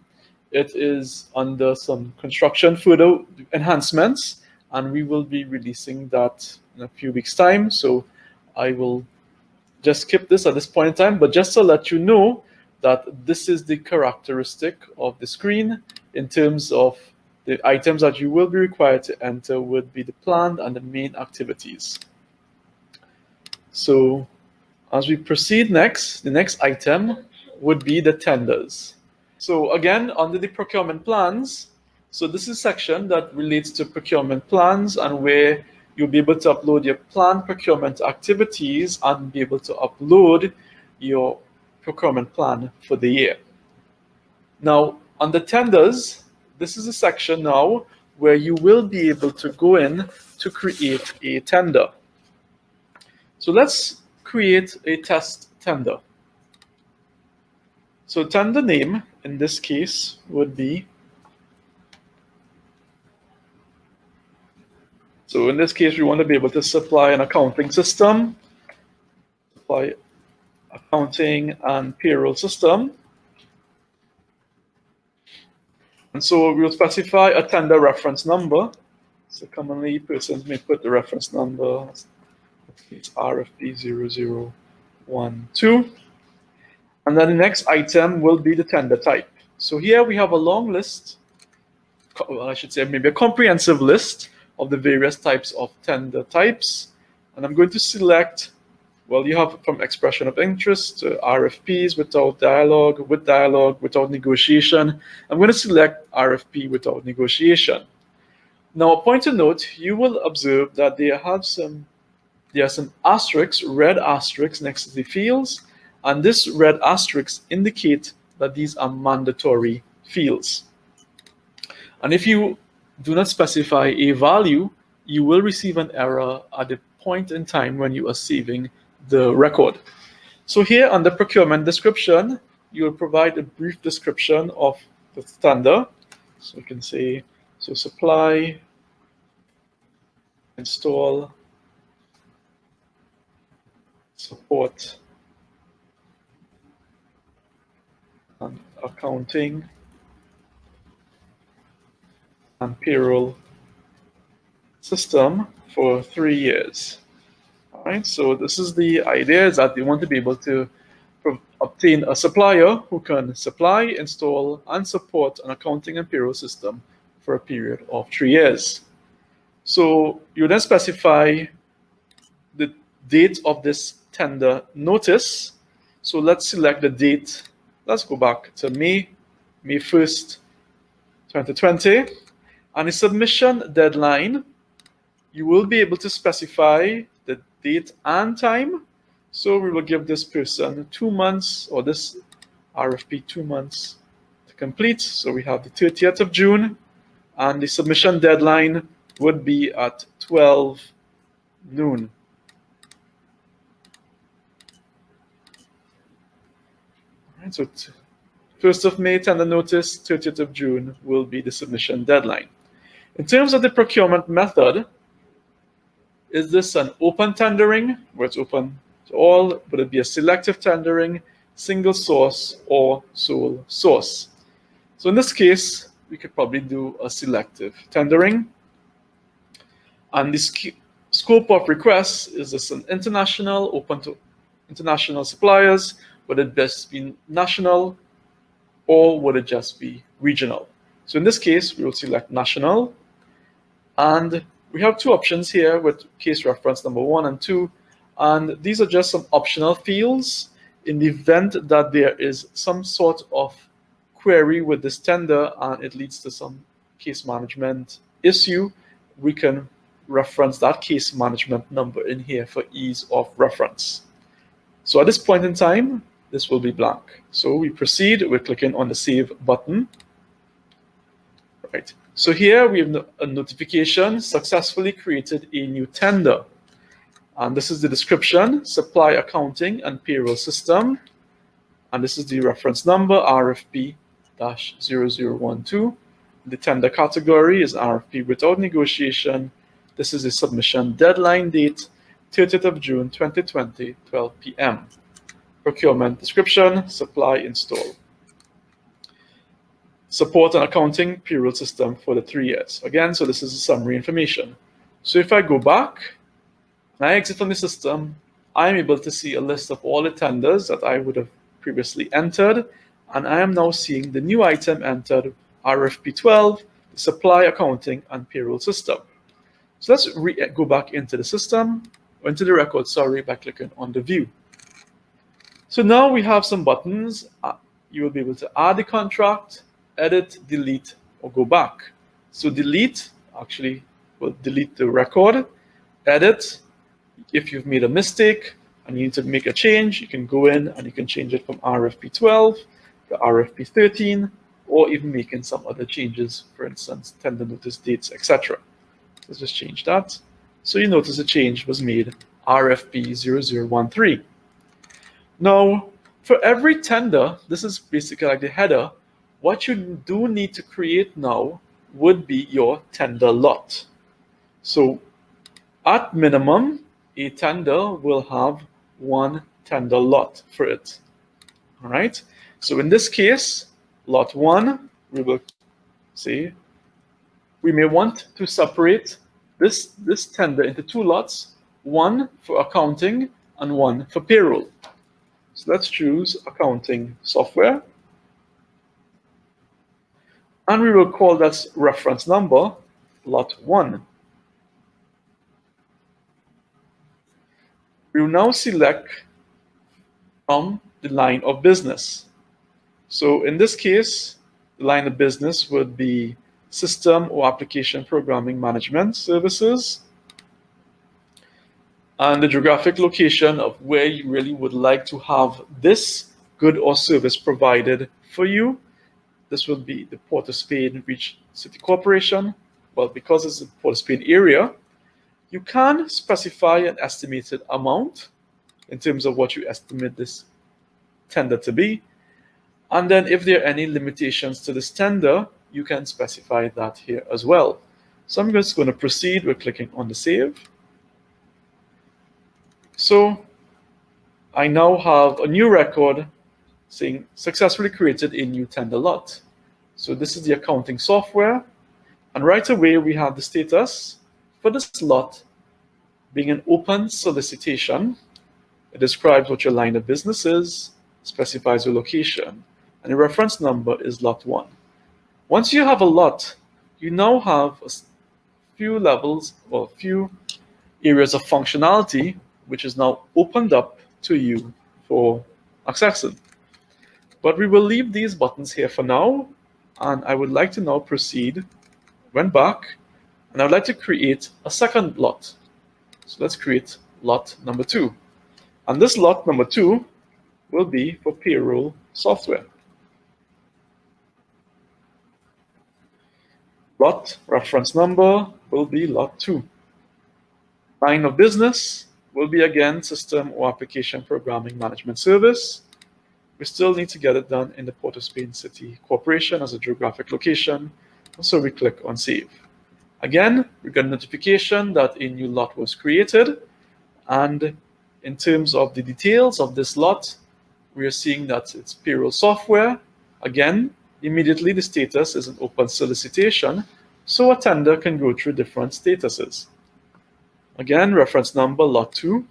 it is under some construction further enhancements, and we will be releasing that in a few weeks' time. So I will just skip this at this point in time, but just to let you know that this is the characteristic of the screen in terms of the items that you will be required to enter would be the planned and the main activities. So as we proceed next, the next item would be the tenders. So again, under the procurement plans, so this is a section that relates to procurement plans and where you'll be able to upload your planned procurement activities and be able to upload your procurement plan for the year. Now, under tenders, this is a section now where you will be able to go in to create a tender. So let's create a test tender. So tender name in this case would be, so in this case we want to be able to supply an accounting system, supply accounting and payroll system. And so we'll specify a tender reference number. So commonly persons may put the reference number, it's RFP 0012. And then the next item will be the tender type. So here we have a long list, well, I should say maybe a comprehensive list of the various types of tender types. And I'm going to select, well, you have from expression of interest to RFPs without dialogue, with dialogue, without negotiation. I'm going to select RFP without negotiation. Now, a point to note, you will observe that there are some asterisks, red asterisks next to the fields, and this red asterisk indicate that these are mandatory fields. And if you do not specify a value, you will receive an error at the point in time when you are saving the record. So here under procurement description, you'll provide a brief description of the tender. So you can say, so supply, install, support, and accounting, and payroll system for 3 years. All right, so this is the idea, is that they want to be able to obtain a supplier who can supply, install, and support an accounting and payroll system for a period of 3 years. So you then specify the date of this tender notice. So let's select the date. Let's go back to May 1st, 2020. And the submission deadline, you will be able to specify the date and time. So we will give this person 2 months, or this RFP 2 months to complete. So we have the 30th of June, and the submission deadline would be at 12 noon. All right, so 1st of May, tender notice, 30th of June will be the submission deadline. In terms of the procurement method, is this an open tendering, where it's open to all? Would it be a selective tendering, single source, or sole source? So in this case, we could probably do a selective tendering. And the scope of requests, is this an international, open to international suppliers? Would it best be national, or would it just be regional? So in this case, we will select national. And we have 2 options here with case reference number 1 and 2. And these are just some optional fields. In the event that there is some sort of query with this tender and it leads to some case management issue, we can reference that case management number in here for ease of reference. So at this point in time, this will be blank. So we proceed, we're clicking on the Save button. Right. So here we have a notification, successfully created a new tender. And this is the description, supply accounting and payroll system. And this is the reference number, RFP-0012. The tender category is RFP without negotiation. This is the submission deadline date, 30th of June 2020, 12 p.m. Procurement description, supply, install. Support an accounting payroll system for the 3 years. Again, so this is the summary information. So if I go back and I exit from the system, I'm able to see a list of all the tenders that I would have previously entered, and I am now seeing the new item entered, RFP 12, the supply accounting and payroll system. So let's go back into the system, or into the record, sorry, by clicking on the view. So now we have some buttons. You will be able to add the contract, edit, delete, or go back. So delete actually will delete the record. Edit, if you've made a mistake and you need to make a change, you can go in and you can change it from RFP 12 to RFP 13, or even making some other changes, for instance, tender notice dates, etc. Let's just change that. So you notice a change was made, RFP 0013. Now, for every tender, this is basically like the header. What you do need to create now would be your tender lot. So at minimum, a tender will have 1 tender lot for it. All right. So in this case, lot 1, we will say we may want to separate this tender into 2 lots, 1 for accounting and 1 for payroll. So let's choose accounting software. And we will call that reference number lot 1. We will now select from the line of business. So in this case, the line of business would be system or application programming management services. And the geographic location of where you really would like to have this good or service provided for you. This will be the Port of Spain Reach City Corporation. Well, because it's the Port of Spain area, you can specify an estimated amount in terms of what you estimate this tender to be. And then if there are any limitations to this tender, you can specify that here as well. So I'm just going to proceed with clicking on the save. So I now have a new record saying successfully created a new tender lot. So this is the accounting software. And right away, we have the status for this lot being an open solicitation. It describes what your line of business is, specifies your location, and the reference number is lot 1. Once you have a lot, you now have a few levels or a few areas of functionality which is now opened up to you for accessing. But we will leave these buttons here for now, and I would like to now proceed, went back, and I'd like to create a second lot. So let's create lot number 2. And this lot number 2 will be for payroll software. Lot reference number will be lot 2. Line of business will be again system or application programming management service. We still need to get it done in the Port of Spain City Corporation as a geographic location, and so we click on save. Again, we got a notification that a new lot was created, and in terms of the details of this lot, we are seeing that it's payroll software. Again, immediately the status is an open solicitation, so a tender can go through different statuses. Again, reference number lot 2.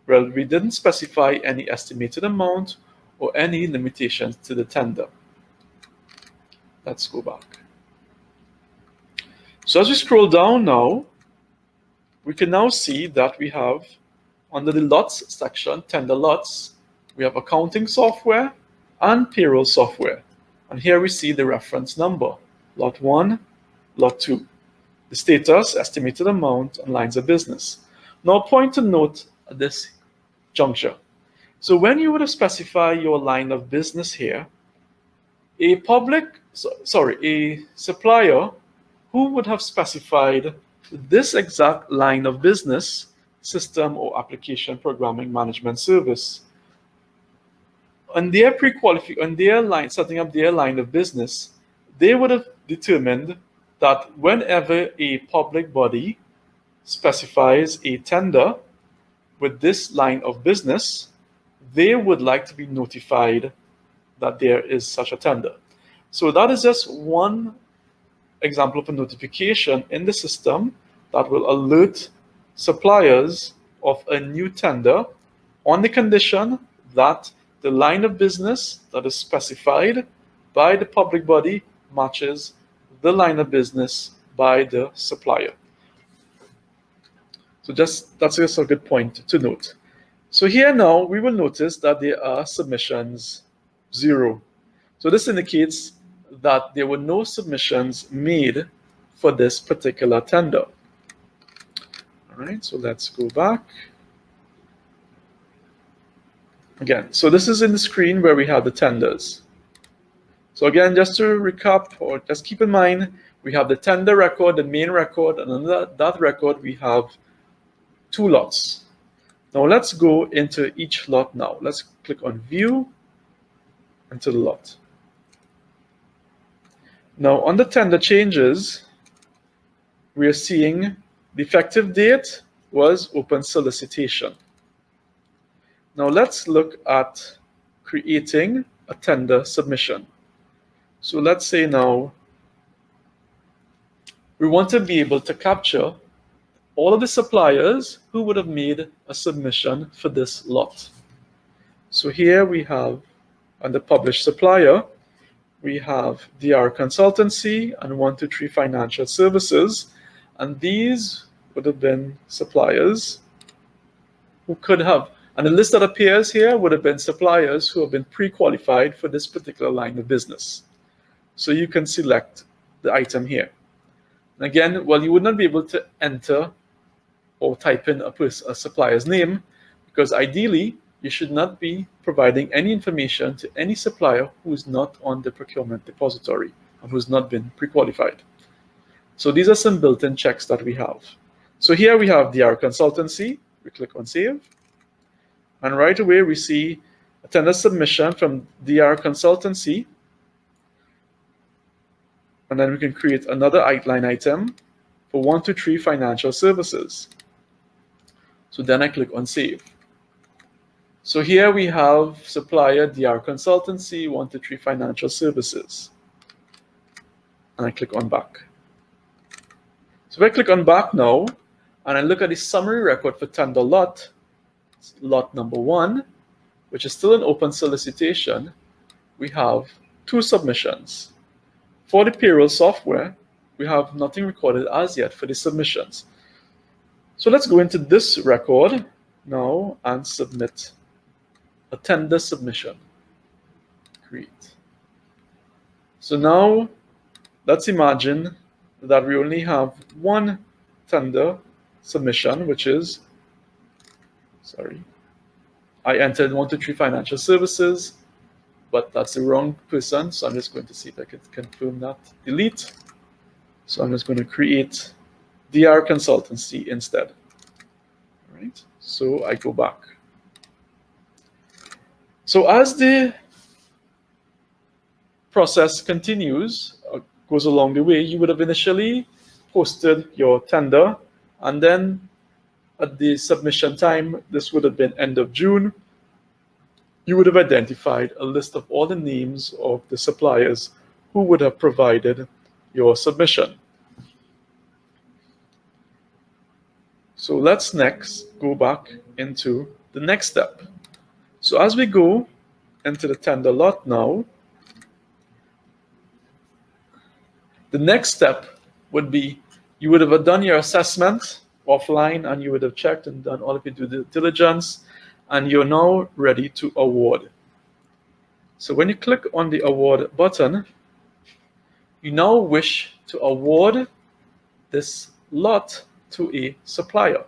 Well, we didn't specify any estimated amount or any limitations to the tender. Let's go back. So as we scroll down now, we can now see that we have, under the lots section, tender lots, we have accounting software and payroll software. And here we see the reference number, lot 1, lot 2. The status, estimated amount, and lines of business. Now, a point to note at this juncture. So when you would have specified your line of business here, a supplier who would have specified this exact line of business, system or application programming management service, on their setting up their line of business, they would have determined that whenever a public body specifies a tender with this line of business, they would like to be notified that there is such a tender. So that is just one example of a notification in the system that will alert suppliers of a new tender on the condition that the line of business that is specified by the public body matches the line of business by the supplier. So that's just a good point to note. So here now we will notice that there are submissions 0. So this indicates that there were no submissions made for this particular tender. All right, so let's go back. Again, so this is in the screen where we have the tenders. So again, just to recap, or just keep in mind, we have the tender record, the main record, and under that record we have 2 lots. Now let's go into each lot now. Let's click on View and to the lot. Now under tender changes, we are seeing the effective date was open solicitation. Now let's look at creating a tender submission. So let's say now we want to be able to capture all of the suppliers who would have made a submission for this lot. So here we have, under Publish Supplier, we have DR Consultancy and 123 Financial Services, and these would have been suppliers who could have, and the list that appears here would have been suppliers who have been pre-qualified for this particular line of business. So you can select the item here. And again, well, you would not be able to enter or type in a supplier's name, because ideally you should not be providing any information to any supplier who is not on the procurement depository and who has not been pre-qualified. So these are some built-in checks that we have. So here we have DR Consultancy. We click on Save. And right away we see a tender submission from DR Consultancy, and then we can create another line item for 123 Financial Services. So then I click on Save. So here we have Supplier, DR Consultancy, 123 Financial Services. And I click on Back. So if I click on Back now, and I look at the summary record for tender lot, lot number 1, which is still an open solicitation, we have 2 submissions. For the payroll software, we have nothing recorded as yet for the submissions. So let's go into this record now and submit a tender submission. Create. So now let's imagine that we only have one tender submission, which is, I entered 123 Financial Services, but that's the wrong person. So I'm just going to see if I can confirm that. Delete. So I'm just going to create DR Consultancy instead. All right. So I go back. So as the process continues, goes along the way, you would have initially posted your tender, and then at the submission time, this would have been end of June, you would have identified a list of all the names of the suppliers who would have provided your submission. So let's next go back into the next step. So as we go into the tender lot now, the next step would be you would have done your assessment offline, and you would have checked and done all of your due diligence, and you're now ready to award. So when you click on the award button, you now wish to award this lot to a supplier.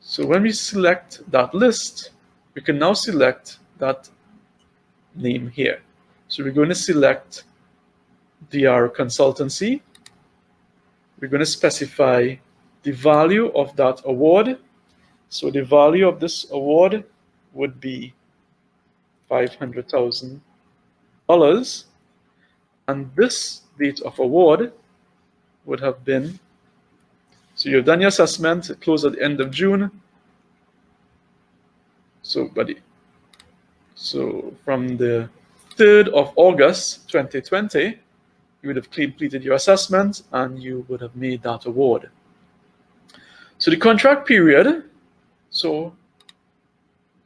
So when we select that list, we can now select that name here. So we're going to select DR Consultancy. We're going to specify the value of that award. So the value of this award would be $500,000. And this date of award would have been, so you've done your assessment, it closed at the end of June. So from the 3rd of August 2020, you would have completed your assessment and you would have made that award. So the contract period, so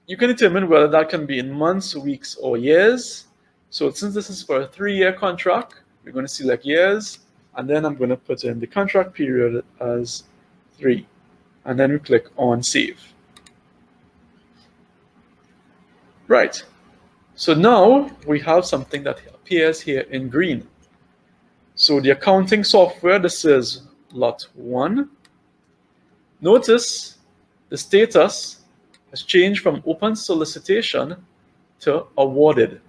you can determine whether that can be in months, weeks, or years. So since this is for a 3-year contract, we're going to select years, and then I'm going to put in the contract period as 3. And then we click on Save. Right. So now we have something that appears here in green. So the accounting software, this is lot 1. Notice the status has changed from open solicitation to awarded.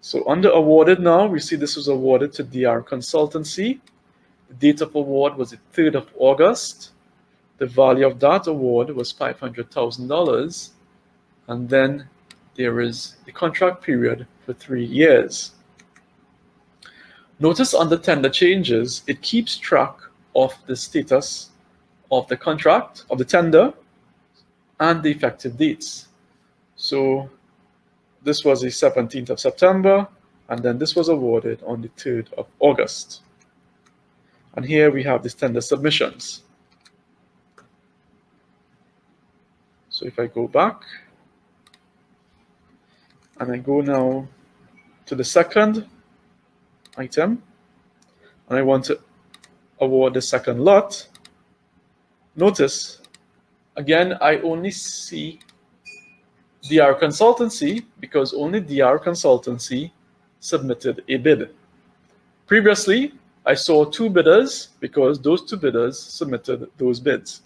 So under awarded now, we see this was awarded to DR Consultancy. The date of award was the 3rd of August. The value of that award was $500,000. And then there is the contract period for 3 years. Notice under tender changes, it keeps track of the status of the contract, of the tender, and the effective dates. So this was the 17th of September, and then this was awarded on the 3rd of August. And here we have these tender submissions. So if I go back, and I go now to the second item, and I want to award the second lot, notice, again, I only see DR Consultancy because only DR Consultancy submitted a bid. Previously, I saw 2 bidders because those 2 bidders submitted those bids.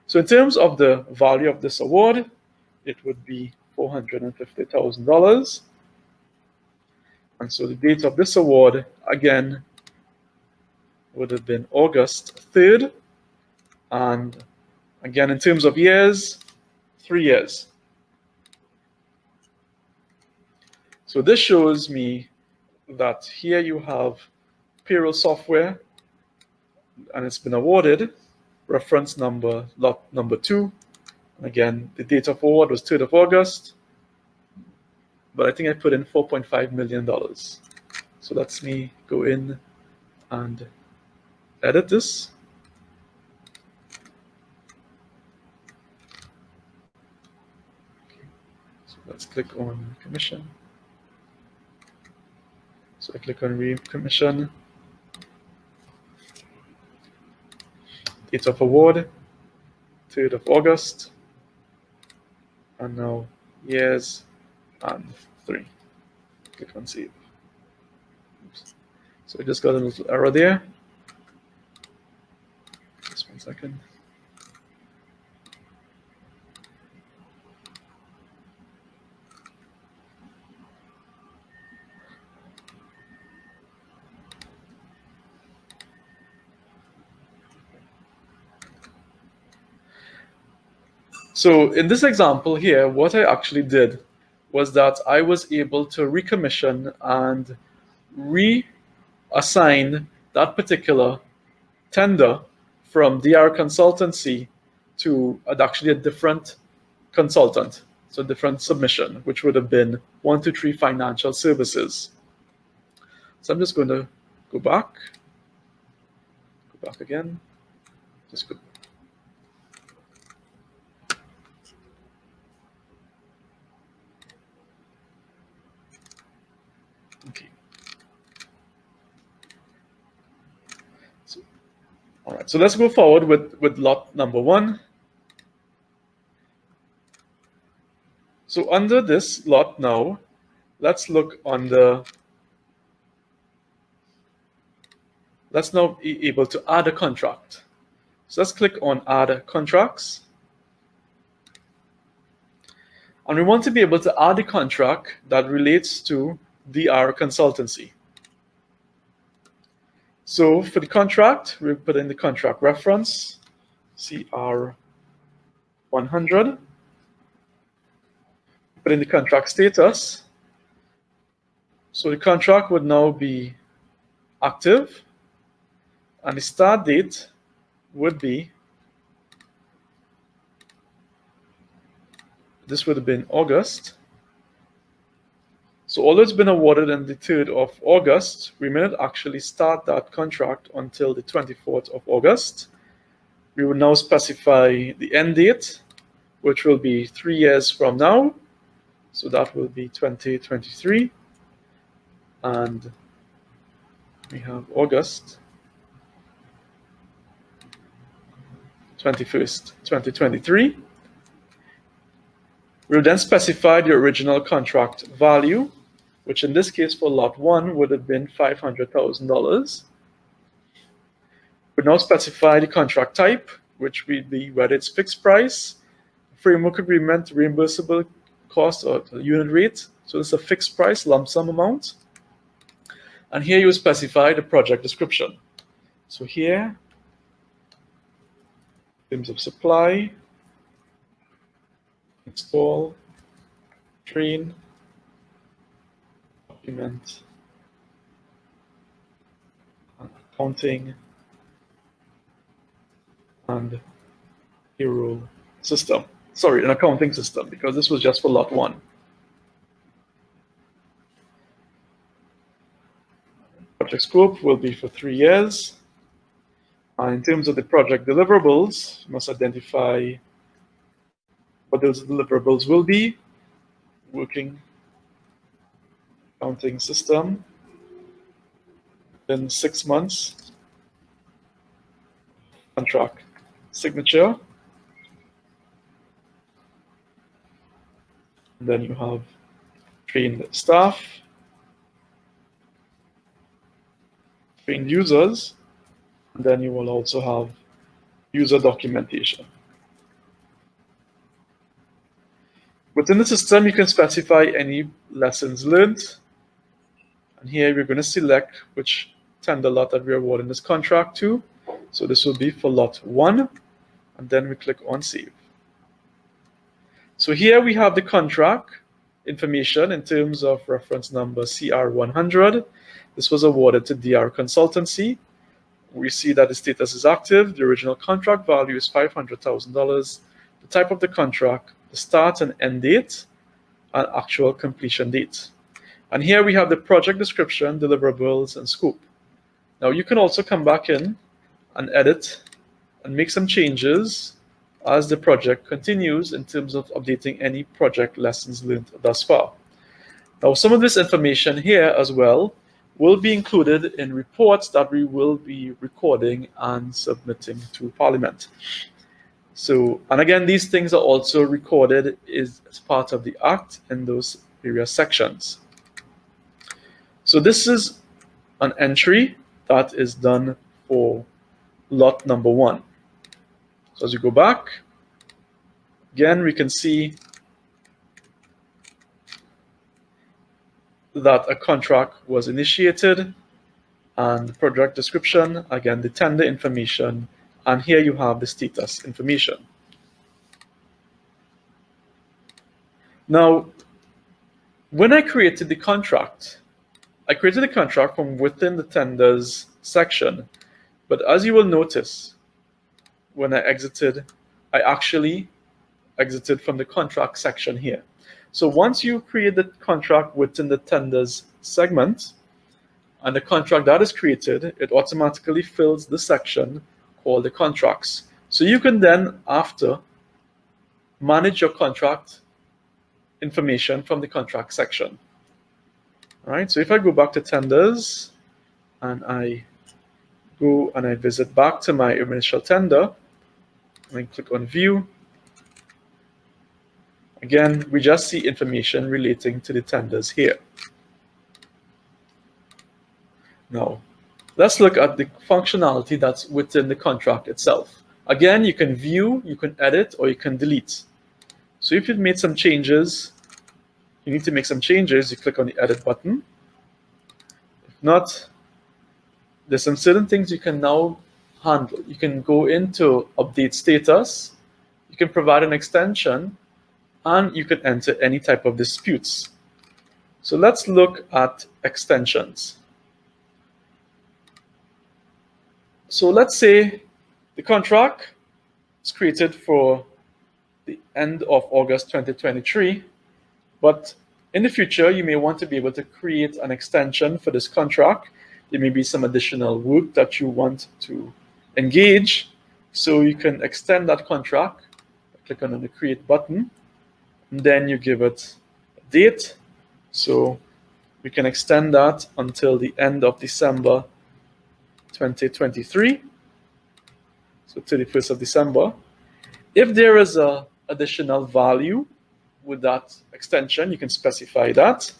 So in terms of the value of this award, it would be $450,000. And so the date of this award, again, would have been August 3rd. And again, in terms of years, 3 years. So this shows me that here you have payroll software, and it's been awarded. Reference number, lot number 2. And again, the date of award was 3rd of August, but I think I put in $4.5 million. So that's me go in and edit this. So let's click on commission. So I click on re-commission. Date of award, 3rd of August. And now years and 3. Click on save. Oops. So I just got a little error there. Just 1 second. So in this example here, what I actually did was that I was able to recommission and reassign that particular tender from DR consultancy to actually a different consultant, so different submission, which would have been 123 Financial Services. So I'm just going to go back again, just go. Okay. So, all right, so let's go forward with lot number 1. So under this lot now, let's look on the, let's now be able to add a contract. So let's click on add contracts. And we want to be able to add a contract that relates to DR consultancy. So for the contract, we put in the contract reference, CR100. Put in the contract status. So the contract would now be active, and the start date would be, this would have been August. So although it's been awarded on the 3rd of August, we may not actually start that contract until the 24th of August. We will now specify the end date, which will be 3 years from now. So that will be 2023. And we have August 21st, 2023. We'll then specify the original contract value, which in this case for lot 1 would have been $500,000. We'll now specify the contract type, which would be whether it's fixed price, framework agreement, reimbursable cost, or unit rate. So it's a fixed price lump sum amount. And here you specify the project description. So here, in terms of supply, install, train, document, accounting, and payroll system. Sorry, an accounting system, because this was just for lot 1. Project scope will be for 3 years. And in terms of the project deliverables, you must identify what those deliverables will be. Working accounting system. Then 6 months. Contract signature. And then you have trained staff, trained users, and then you will also have user documentation. Within the system, you can specify any lessons learned. And here we're going to select which tender lot that we're awarding this contract to. So this will be for lot 1, and then we click on save. So here we have the contract information in terms of reference number CR100. This was awarded to DR Consultancy. We see that the status is active. The original contract value is $500,000. The type of the contract, the start and end date, and actual completion date. And here we have the project description, deliverables, and scope. Now you can also come back in and edit and make some changes as the project continues in terms of updating any project lessons learned thus far. Now some of this information here as well will be included in reports that we will be recording and submitting to Parliament. So, and again, these things are also recorded as part of the Act in those various sections. So this is an entry that is done for lot number 1. So as you go back, again, we can see that a contract was initiated, and the project description, again, the tender information, and here you have the status information. Now, when I created the contract, I created the contract from within the tenders section, but as you will notice, when I exited, I actually exited from the contract section here. So once you create the contract within the tenders segment, and the contract that is created, it automatically fills the section called the contracts. So you can then, after, manage your contract information from the contract section. All right, so if I go back to tenders, and I go and I visit back to my initial tender, and I click on view, again, we just see information relating to the tenders here. Now, let's look at the functionality that's within the contract itself. Again, you can view, you can edit, or you can delete. So if you've made some changes, you need to make some changes, you click on the edit button. If not, there's some certain things you can now handle. You can go into update status, you can provide an extension, and you can enter any type of disputes. So let's look at extensions. So let's say the contract is created for the end of August 2023, but in the future, you may want to be able to create an extension for this contract. There may be some additional work that you want to engage, so you can extend that contract. Click on the create button, and then you give it a date. So we can extend that until the end of December 2023, so 31st of December. If there is an additional value with that extension, you can specify that.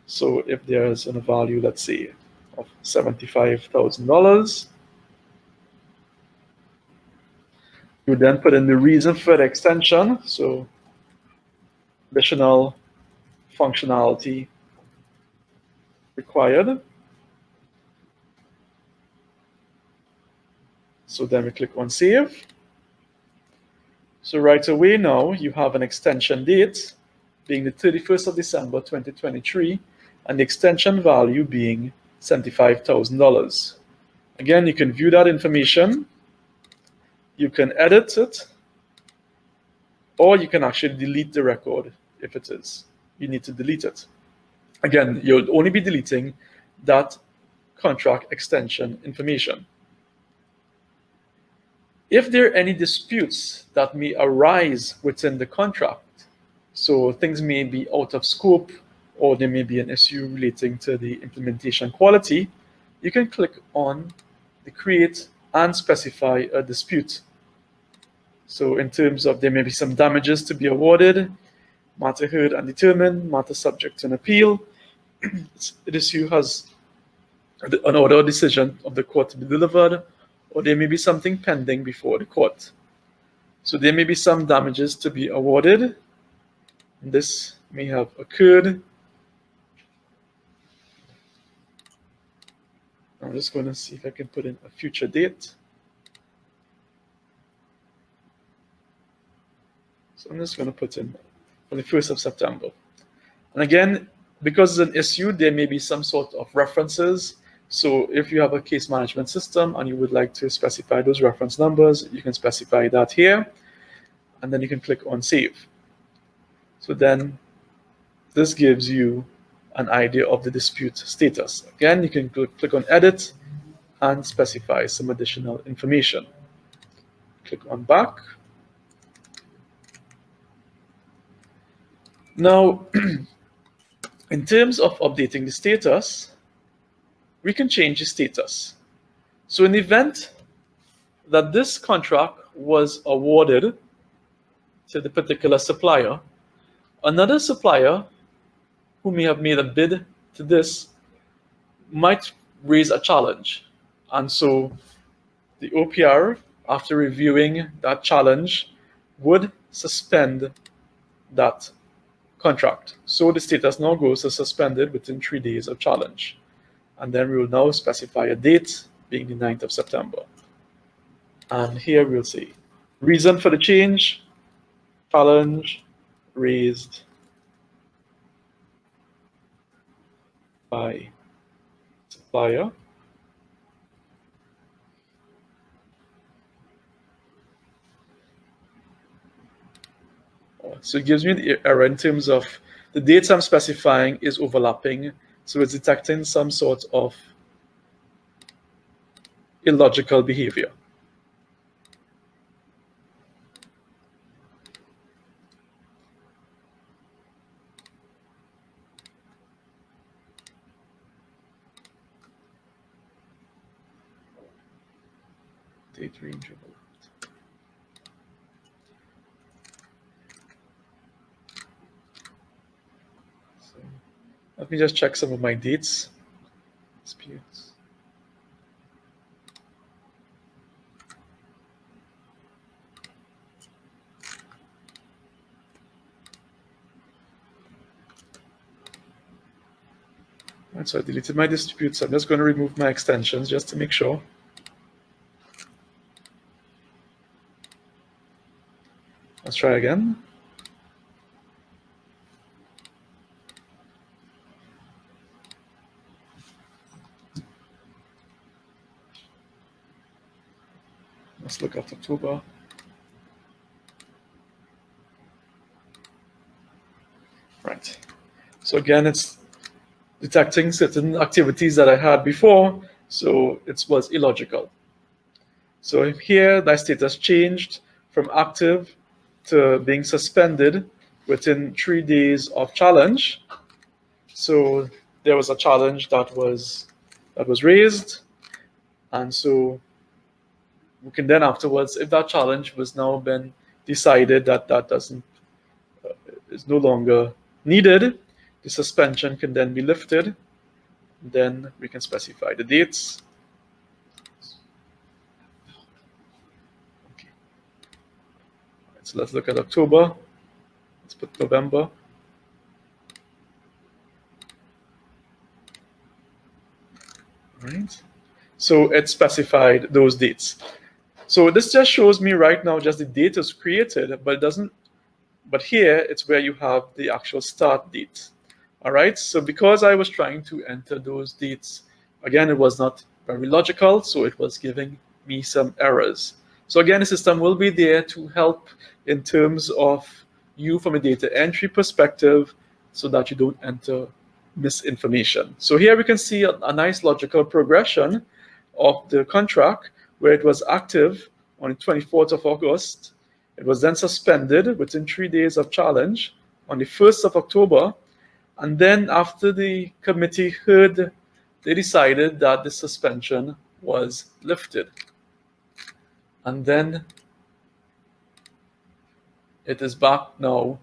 So if there is a value, let's say, of $75,000, you then put in the reason for the extension, so additional functionality required. So then we click on save. So right away now, you have an extension date being the 31st of December 2023, and the extension value being $75,000. Again, you can view that information, you can edit it, or you can actually delete the record if it is. You need to delete it. Again, you'll only be deleting that contract extension information. If there are any disputes that may arise within the contract, so things may be out of scope, or there may be an issue relating to the implementation quality, you can click on the create and specify a dispute. So in terms of there may be some damages to be awarded, matter heard and determined, matter subject to an appeal, the issue has an order or decision of the court to be delivered, or there may be something pending before the court. So there may be some damages to be awarded. This may have occurred. I'm just going to see if I can put in a future date. So I'm just going to put in on the 1st of September. And again, because it's an issue, there may be some sort of references. So if you have a case management system and you would like to specify those reference numbers, you can specify that here, and then you can click on Save. So then this gives you an idea of the dispute status. Again, you can click on Edit and specify some additional information. Click on Back. Now, in terms of updating the status, we can change the status. So in the event that this contract was awarded to the particular supplier, another supplier who may have made a bid to this might raise a challenge. And so the OPR, after reviewing that challenge, would suspend that contract. So the status now goes to suspended within 3 days of challenge. And then we will now specify a date, being the 9th of September. And here we'll say, reason for the change, challenge raised by supplier. So it gives me the error in terms of the dates I'm specifying is overlapping. So it's detecting some sort of illogical behavior. Date range overlapped. So let me just check some of my dates. Disputes. Right, so I deleted my disputes. I'm just going to remove my extensions just to make sure. Let's try again. Let's look at October. Right. So again, it's detecting certain activities that I had before, so it was illogical. So here, that status changed from active to being suspended within 3 days of challenge. So there was a challenge that was raised, and so we can then afterwards, if that challenge was now been decided that that doesn't is no longer needed, the suspension can then be lifted. Then we can specify the dates. Okay. Right, so let's look at October. Let's put November. Right. So it specified those dates. So this just shows me right now just the date is created, but it doesn't. But here it's where you have the actual start date. All right. So because I was trying to enter those dates, again, it was not very logical, so it was giving me some errors. So again, the system will be there to help in terms of you from a data entry perspective, so that you don't enter misinformation. So here we can see a nice logical progression of the contract where it was active on the 24th of August. It was then suspended within 3 days of challenge on the 1st of October. And then after the committee heard, they decided that the suspension was lifted. And then it is back now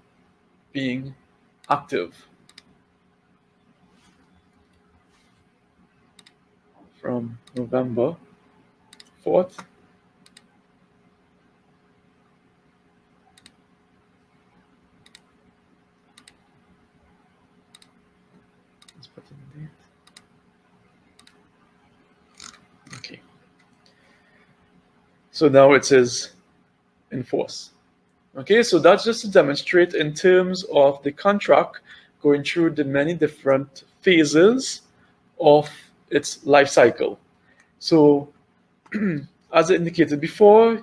being active from November 4th. Let's put in the date. Okay. So now it says in force. Okay, so that's just to demonstrate in terms of the contract going through the many different phases of its life cycle. So as I indicated before,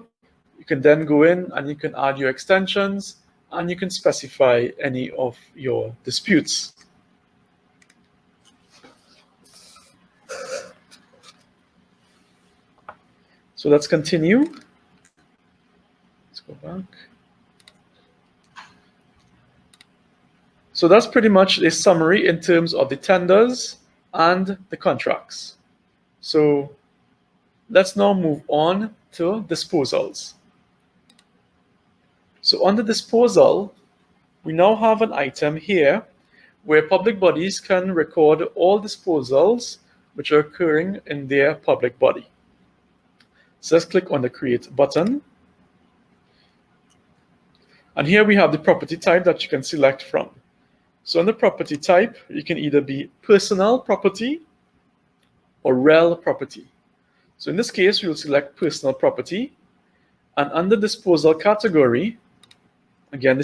you can then go in and you can add your extensions and you can specify any of your disputes. So let's continue. Let's go back. So that's pretty much a summary in terms of the tenders and the contracts. So let's now move on to disposals. So under disposal, we now have an item here where public bodies can record all disposals which are occurring in their public body. So let's click on the Create button. And here we have the property type that you can select from. So under property type, you can either be personal property or real property. So in this case, we will select personal property. And under disposal category, again,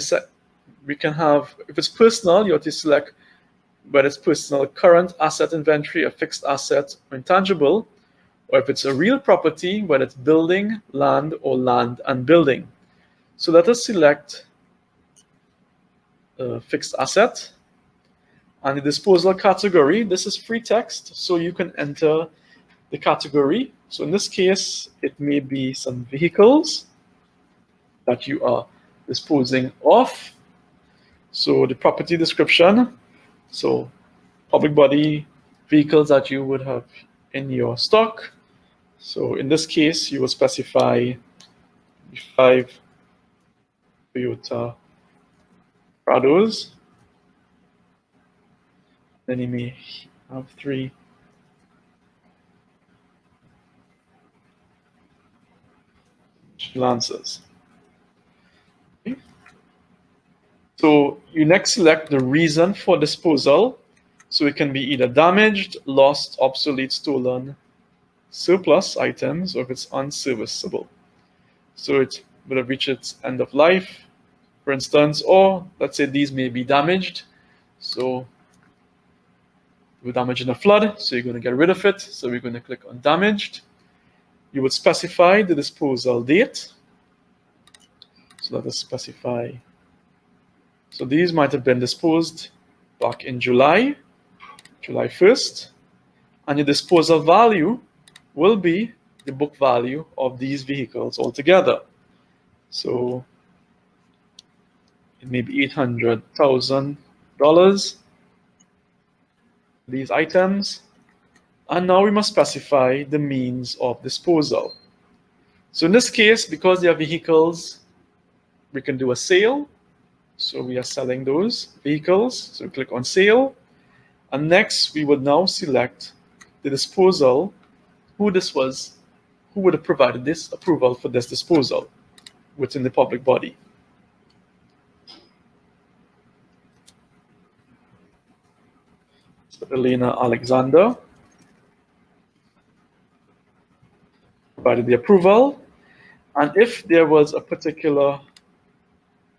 we can have, if it's personal, you have to select whether it's personal current asset inventory, a fixed asset, or intangible, or if it's a real property, whether it's building, land, or land and building. So let us select a fixed asset. And the disposal category, this is free text, so you can enter the category. So in this case, it may be some vehicles that you are disposing of. So the property description, so public body vehicles that you would have in your stock. So in this case, you will specify 5 Toyota Prados. Then you may have 3 Lancers. Okay. So you next select the reason for disposal. So it can be either damaged, lost, obsolete, stolen, surplus items, or if it's unserviceable. So it would have reached its end of life, for instance, or let's say these may be damaged. So with damage in a flood, so you're going to get rid of it. So we're going to click on damaged. You would specify the disposal date. So let us specify. So these might have been disposed back in July 1st. And your disposal value will be the book value of these vehicles altogether. So it may be $800,000. These items, and now we must specify the means of disposal. So in this case, because they are vehicles, we can do a sale. So we are selling those vehicles. So we click on sale. And next, we would now select the disposal, who would have provided this approval for this disposal within the public body. So Elena Alexander provided the approval. And if there was a particular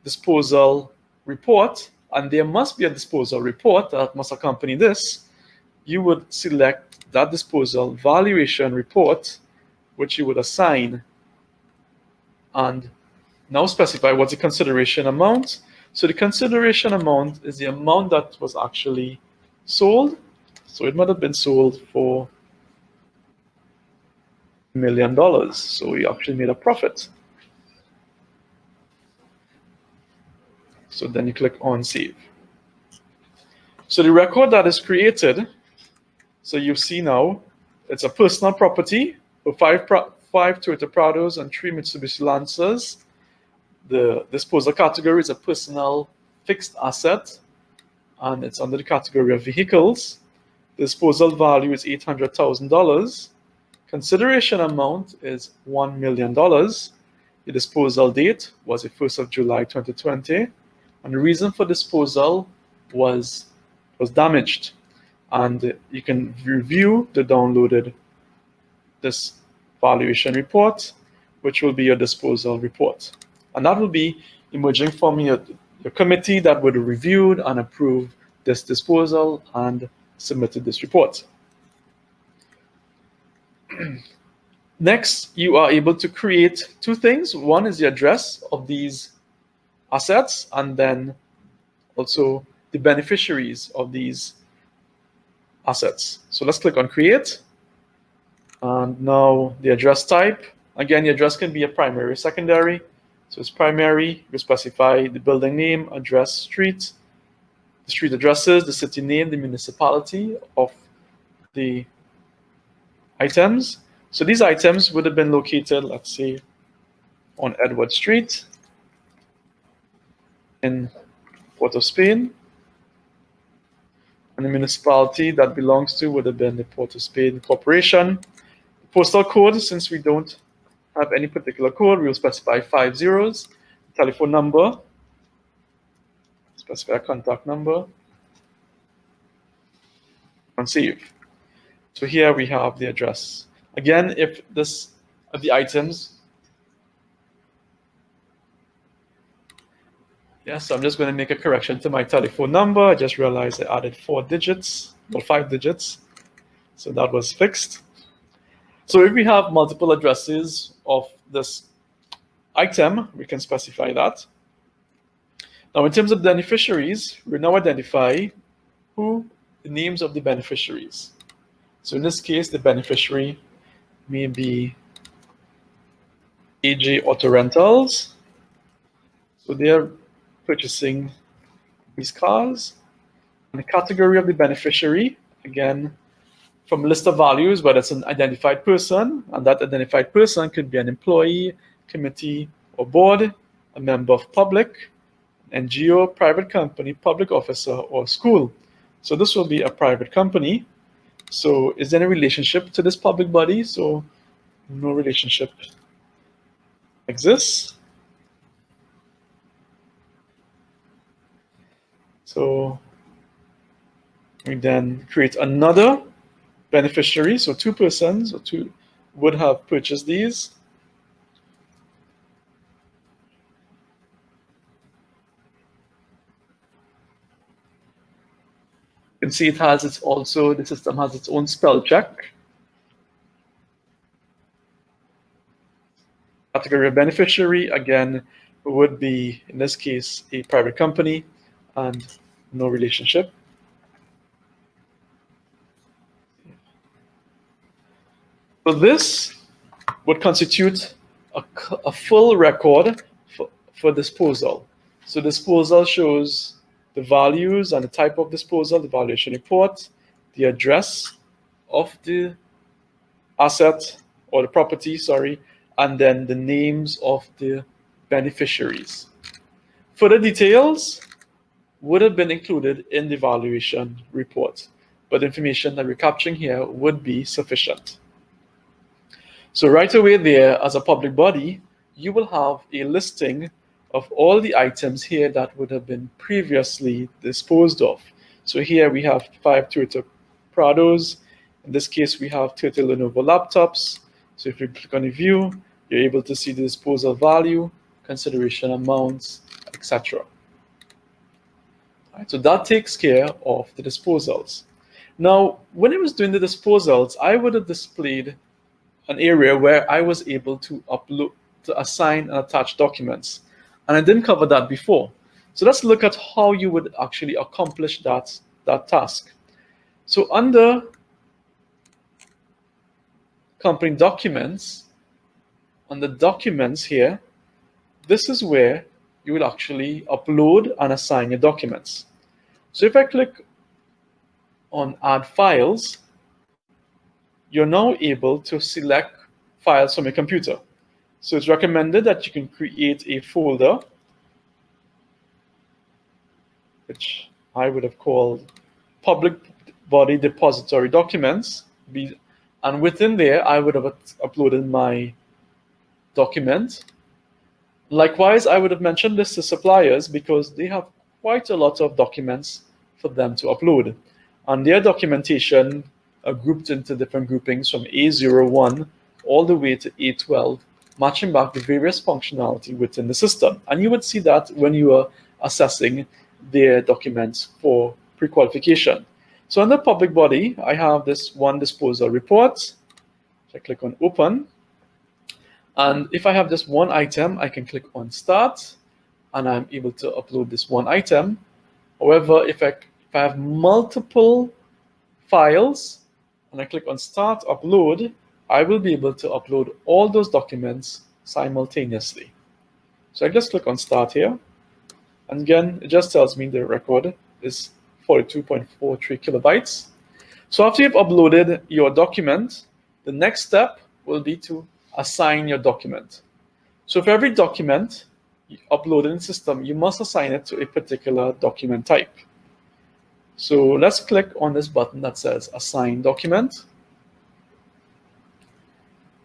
disposal report, and there must be a disposal report that must accompany this, you would select that disposal valuation report, which you would assign, and now specify what's the consideration amount. So the consideration amount is the amount that was actually sold. So it might have been sold for $1 million. So we actually made a profit. So then you click on save. So the record that is created, so you see now, it's a personal property for 5 Toyota Prados and 3 Mitsubishi Lancers. The disposal category is a personal fixed asset, and it's under the category of vehicles. The disposal value is $800,000. Consideration amount is $1 million. The disposal date was the 1st of July 2020, and the reason for disposal was damaged. And you can review the downloaded this valuation report, which will be your disposal report. And that will be emerging from your committee that would have reviewed and approved this disposal and submitted this report. Next, you are able to create two things. One is the address of these assets, and then also the beneficiaries of these assets. So let's click on create. And now the address type. Again, the address can be a primary or secondary. So it's primary, you specify the building name, address, street, the street addresses, the city name, the municipality of the items. So these items would have been located, let's say, on Edward Street in Port of Spain. And the municipality that belongs to would have been the Port of Spain Corporation. The postal code, since we don't have any particular code, we will specify 5 zeros. Telephone number, specify a contact number, and save. So here we have the address. Again, if the items, so I'm just going to make a correction to my telephone number. I just realized I added 4 digits, or 5 digits. So that was fixed. So if we have multiple addresses of this item, we can specify that. Now, in terms of beneficiaries, we now identify the names of the beneficiaries. So in this case, the beneficiary may be AJ Auto Rentals. So they're purchasing these cars. And the category of the beneficiary, again, from a list of values, whether it's an identified person, and that identified person could be an employee, committee, or board, a member of public, NGO, private company, public officer, or school. So this will be a private company. So is there any relationship to this public body? So no relationship exists. So we then create another beneficiary. So 2 persons or 2 would have purchased these. You can see it has its also, the system has its own spell check. Category of beneficiary, again, would be, in this case, a private company and no relationship. So this would constitute a full record for disposal. So disposal shows the values and the type of disposal, the valuation report, the address of the asset or the property, sorry, and then the names of the beneficiaries. Further details would have been included in the valuation report, but the information that we're capturing here would be sufficient. So right away there, as a public body, you will have a listing of all the items here that would have been previously disposed of. So here we have 5 Toyota Prados. In this case, we have Toyota Lenovo laptops. So if you click on the view, you're able to see the disposal value, consideration amounts, etc. Right, so that takes care of the disposals. Now, when I was doing the disposals, I would have displayed an area where I was able to upload, to assign and attach documents. And I didn't cover that before. So let's look at how you would actually accomplish that task. So under company documents, on the documents here, this is where you will actually upload and assign your documents. So if I click on add files, you're now able to select files from your computer. So it's recommended that you can create a folder, which I would have called public body depository documents. And within there, I would have uploaded my document. Likewise, I would have mentioned this to suppliers because they have quite a lot of documents for them to upload. And their documentation are grouped into different groupings from A01 all the way to A12, matching back the various functionality within the system. And you would see that when you are assessing their documents for pre-qualification. So under public body, I have this one disposal report. So I click on open. And if I have just one item, I can click on start, and I'm able to upload this one item. However, if I have multiple files and I click on start upload, I will be able to upload all those documents simultaneously. So I just click on start here. And again, it just tells me the record is 42.43 kilobytes. So after you've uploaded your document, the next step will be to assign your document. So for every document you upload in the system, you must assign it to a particular document type. So let's click on this button that says assign document.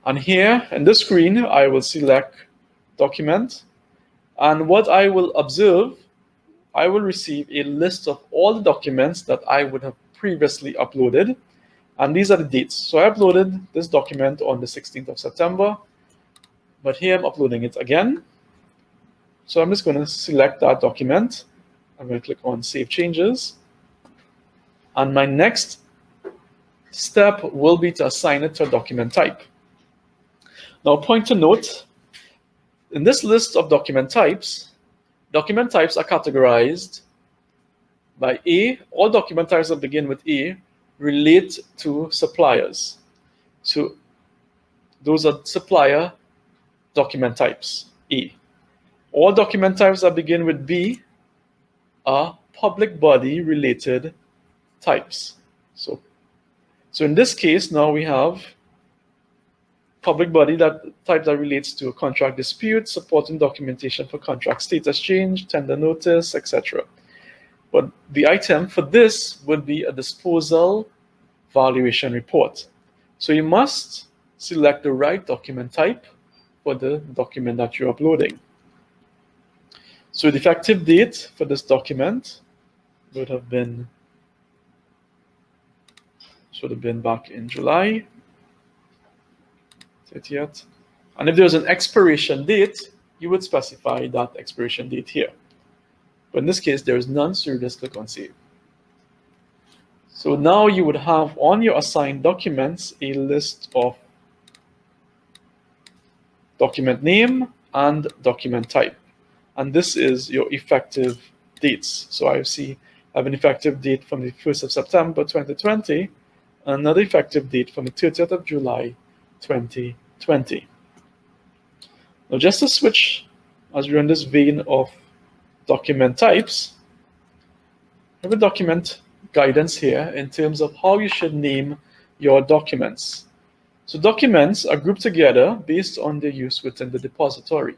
And here in this screen, I will select document. And what I will observe, I will receive a list of all the documents that I would have previously uploaded. And these are the dates. So I uploaded this document on the 16th of September, but here I'm uploading it again. So I'm just going to select that document. I'm going to click on Save Changes. And my next step will be to assign it to a document type. Now, a point to note, in this list of document types are categorized by A. All document types that begin with A relate to suppliers. So those are supplier document types, A. All document types that begin with B are public body related types. So in this case, now we have public body type that relates to a contract dispute, supporting documentation for contract status change, tender notice, etc. But the item for this would be a disposal valuation report. So you must select the right document type for the document that you're uploading. So the effective date for this document should have been back in July 30th. And if there's an expiration date, you would specify that expiration date here. But in this case, there is none, so you just click on Save. So now you would have on your assigned documents a list of document name and document type. And this is your effective dates. So I have an effective date from the 1st of September 2020, and another effective date from the 30th of July 2020. Now just to switch, as we're in this vein of document types, I have a document guidance here in terms of how you should name your documents. So documents are grouped together based on their use within the depository.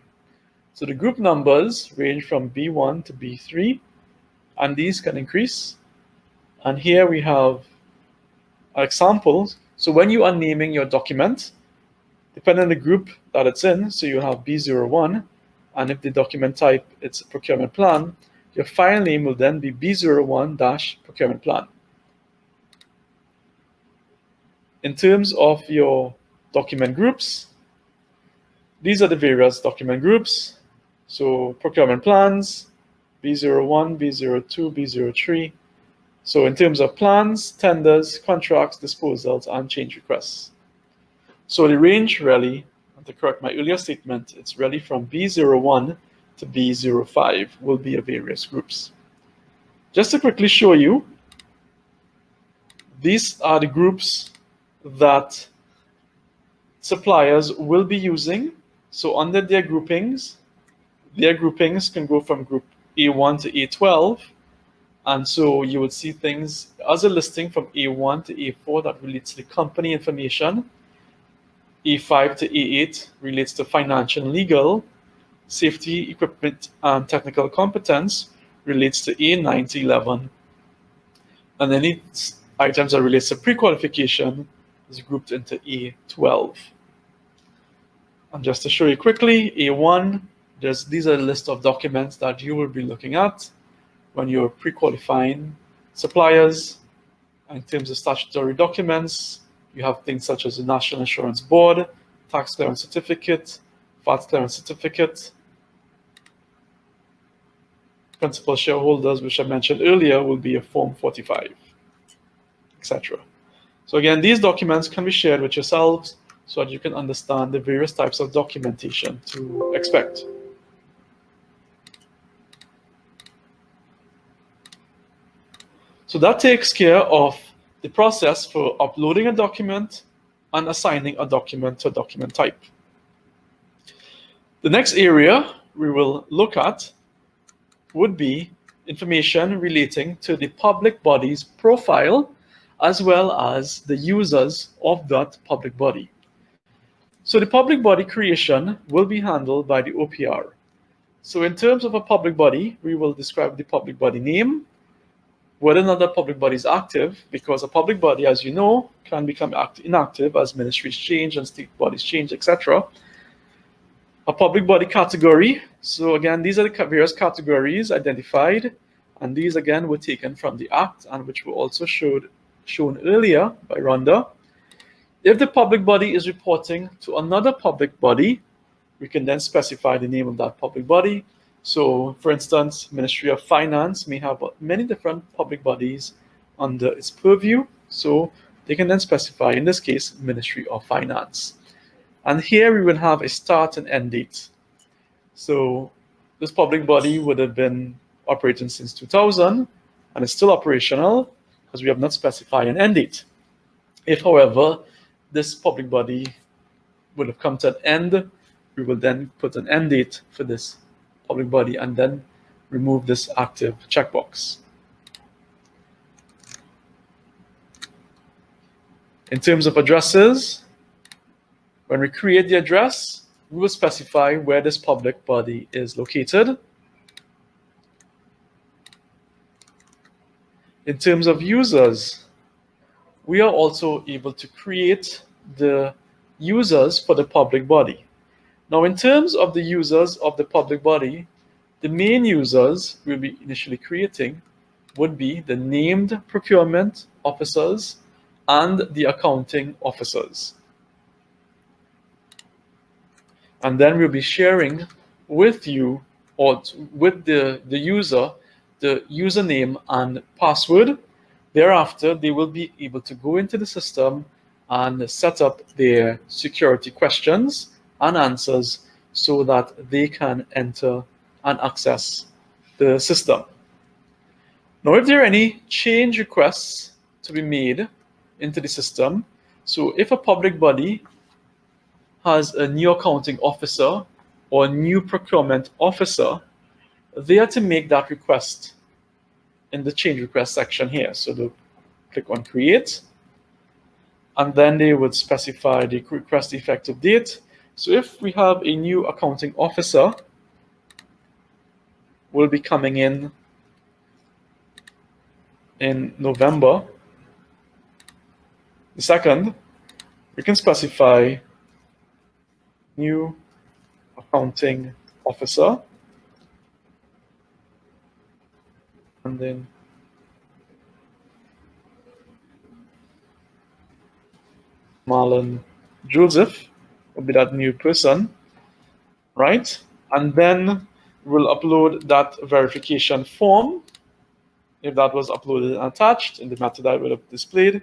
So the group numbers range from B1 to B3, and these can increase. And here we have examples. So when you are naming your document, depending on the group that it's in, so you have B01, and if the document type it's a procurement plan, your file name will then be B01-procurement plan. In terms of your document groups, these are the various document groups. So procurement plans, B01, B02, B03. So in terms of plans, tenders, contracts, disposals, and change requests. So the range really, to correct my earlier statement, it's really from B01 to B05 will be of various groups. Just to quickly show you, these are the groups that suppliers will be using. So under their groupings can go from group A1 to A12. And so you would see things as a listing from A1 to A4 that relates to the company information. A5 to A8 relates to financial and legal. Safety, equipment, and technical competence relates to A9 to 11. And any items that relates to pre-qualification is grouped into A12. And just to show you quickly, A1, these are a list of documents that you will be looking at when you're pre-qualifying suppliers. In terms of statutory documents, you have things such as the National Insurance Board, Tax Clearance Certificate, VAT Clearance Certificate, principal shareholders, which I mentioned earlier, will be a Form 45, etc. So again, these documents can be shared with yourselves so that you can understand the various types of documentation to expect. So that takes care of the process for uploading a document and assigning a document to a document type. The next area we will look at would be information relating to the public body's profile as well as the users of that public body. So the public body creation will be handled by the OPR. So in terms of a public body, we will describe the public body name, whether or not the public body is active, because a public body, as you know, can become inactive as ministries change and state bodies change, etc. A public body category. So again, these are the various categories identified, and these again were taken from the Act and which were also shown earlier by Rhonda. If the public body is reporting to another public body, we can then specify the name of that public body. So, for instance, Ministry of Finance may have many different public bodies under its purview. So they can then specify, in this case, Ministry of Finance. And here we will have a start and end date. So this public body would have been operating since 2000 and is still operational because we have not specified an end date. If, however, this public body would have come to an end, we will then put an end date for this public body and then remove this active checkbox. In terms of addresses, when we create the address, we will specify where this public body is located. In terms of users, we are also able to create the users for the public body. Now, in terms of the users of the public body, the main users we'll be initially creating would be the named procurement officers and the accounting officers. And then we'll be sharing with you or with the user the username and password. Thereafter, they will be able to go into the system and set up their security questions and answers so that they can enter and access the system. Now, if there are any change requests to be made into the system, so if a public body has a new accounting officer or a new procurement officer, they are to make that request in the change request section here. So they'll click on create, and then they would specify the request effective date. So if we have a new accounting officer, will be coming in November the 2nd, we can specify new accounting officer, and then Marlon Joseph will be that new person, right? And then we'll upload that verification form, if that was uploaded and attached in the method I would have displayed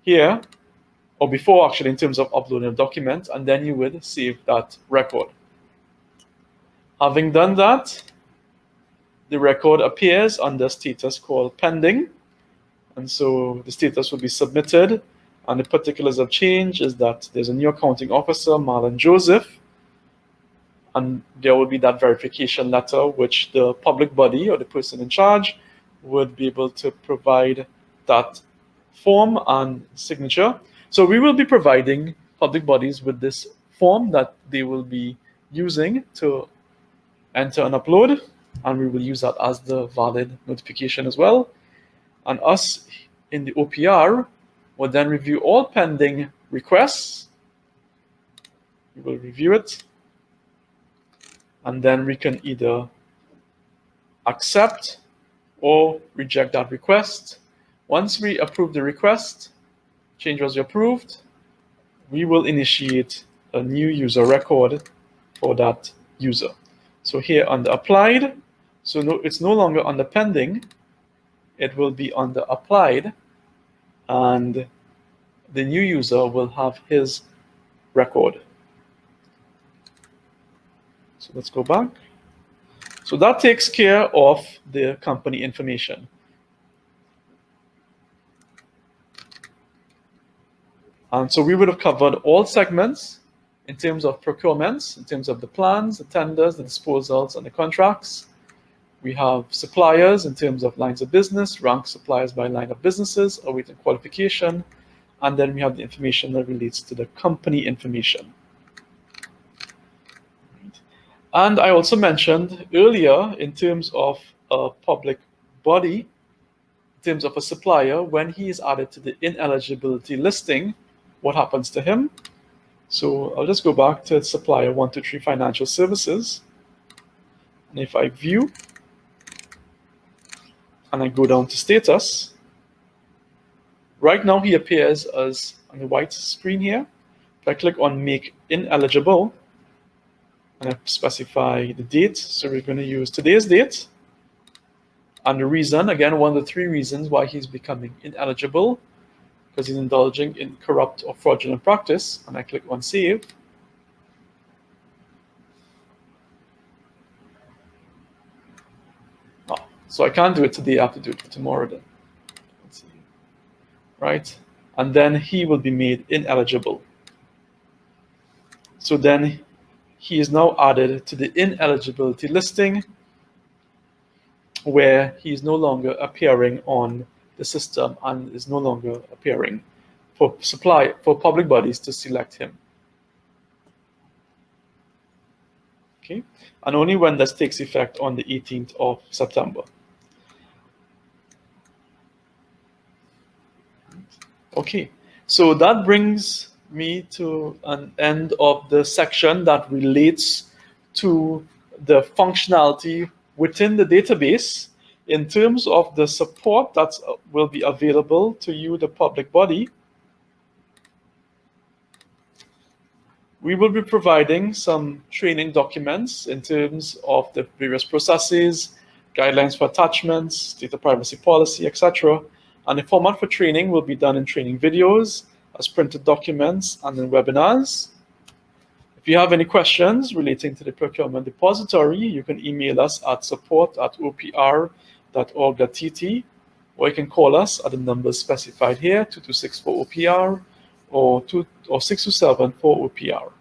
here, or before actually in terms of uploading a document, and then you would save that record. Having done that, the record appears under status called pending, and so the status will be submitted, and the particulars of change is that there's a new accounting officer, Marlon Joseph, and there will be that verification letter which the public body or the person in charge would be able to provide that form and signature. So we will be providing public bodies with this form that they will be using to enter and upload, and we will use that as the valid notification as well. And us in the OPR will then review all pending requests. We will review it, and then we can either accept or reject that request. Once we approve the request, change was approved, we will initiate a new user record for that user. So here under applied, So no, it's no longer under pending, it will be under applied, and the new user will have his record. So let's go back. So that takes care of the company information. And so we would have covered all segments in terms of procurements, in terms of the plans, the tenders, the disposals, and the contracts. We have suppliers in terms of lines of business, rank suppliers by line of businesses, awaiting qualification, and then we have the information that relates to the company information. And I also mentioned earlier, in terms of a public body, in terms of a supplier, when he is added to the ineligibility listing, what happens to him? So I'll just go back to supplier 123 Financial Services. And if I view, and I go down to status, right now he appears as on the white screen here. If I click on make ineligible, and I specify the date, so we're going to use today's date. And the reason, again, one of the 3 reasons why he's becoming ineligible, because he's indulging in corrupt or fraudulent practice, and I click on save. Oh, so I can't do it today, I have to do it tomorrow then. Let's see. Right? And then he will be made ineligible. So then he is now added to the ineligibility listing, where he is no longer appearing on the system and is no longer appearing for public bodies to select him. Okay, and only when this takes effect on the 18th of September. Okay, so that brings me to an end of the section that relates to the functionality within the database in terms of the support that will be available to you, the public body. We will be providing some training documents in terms of the various processes, guidelines for attachments, data privacy policy, etc. And the format for training will be done in training videos, as printed documents, and in webinars. If you have any questions relating to the Procurement Depository, you can email us at support@opr.org.tt, or you can call us at the numbers specified here, 2264 OPR or 627 4 OPR.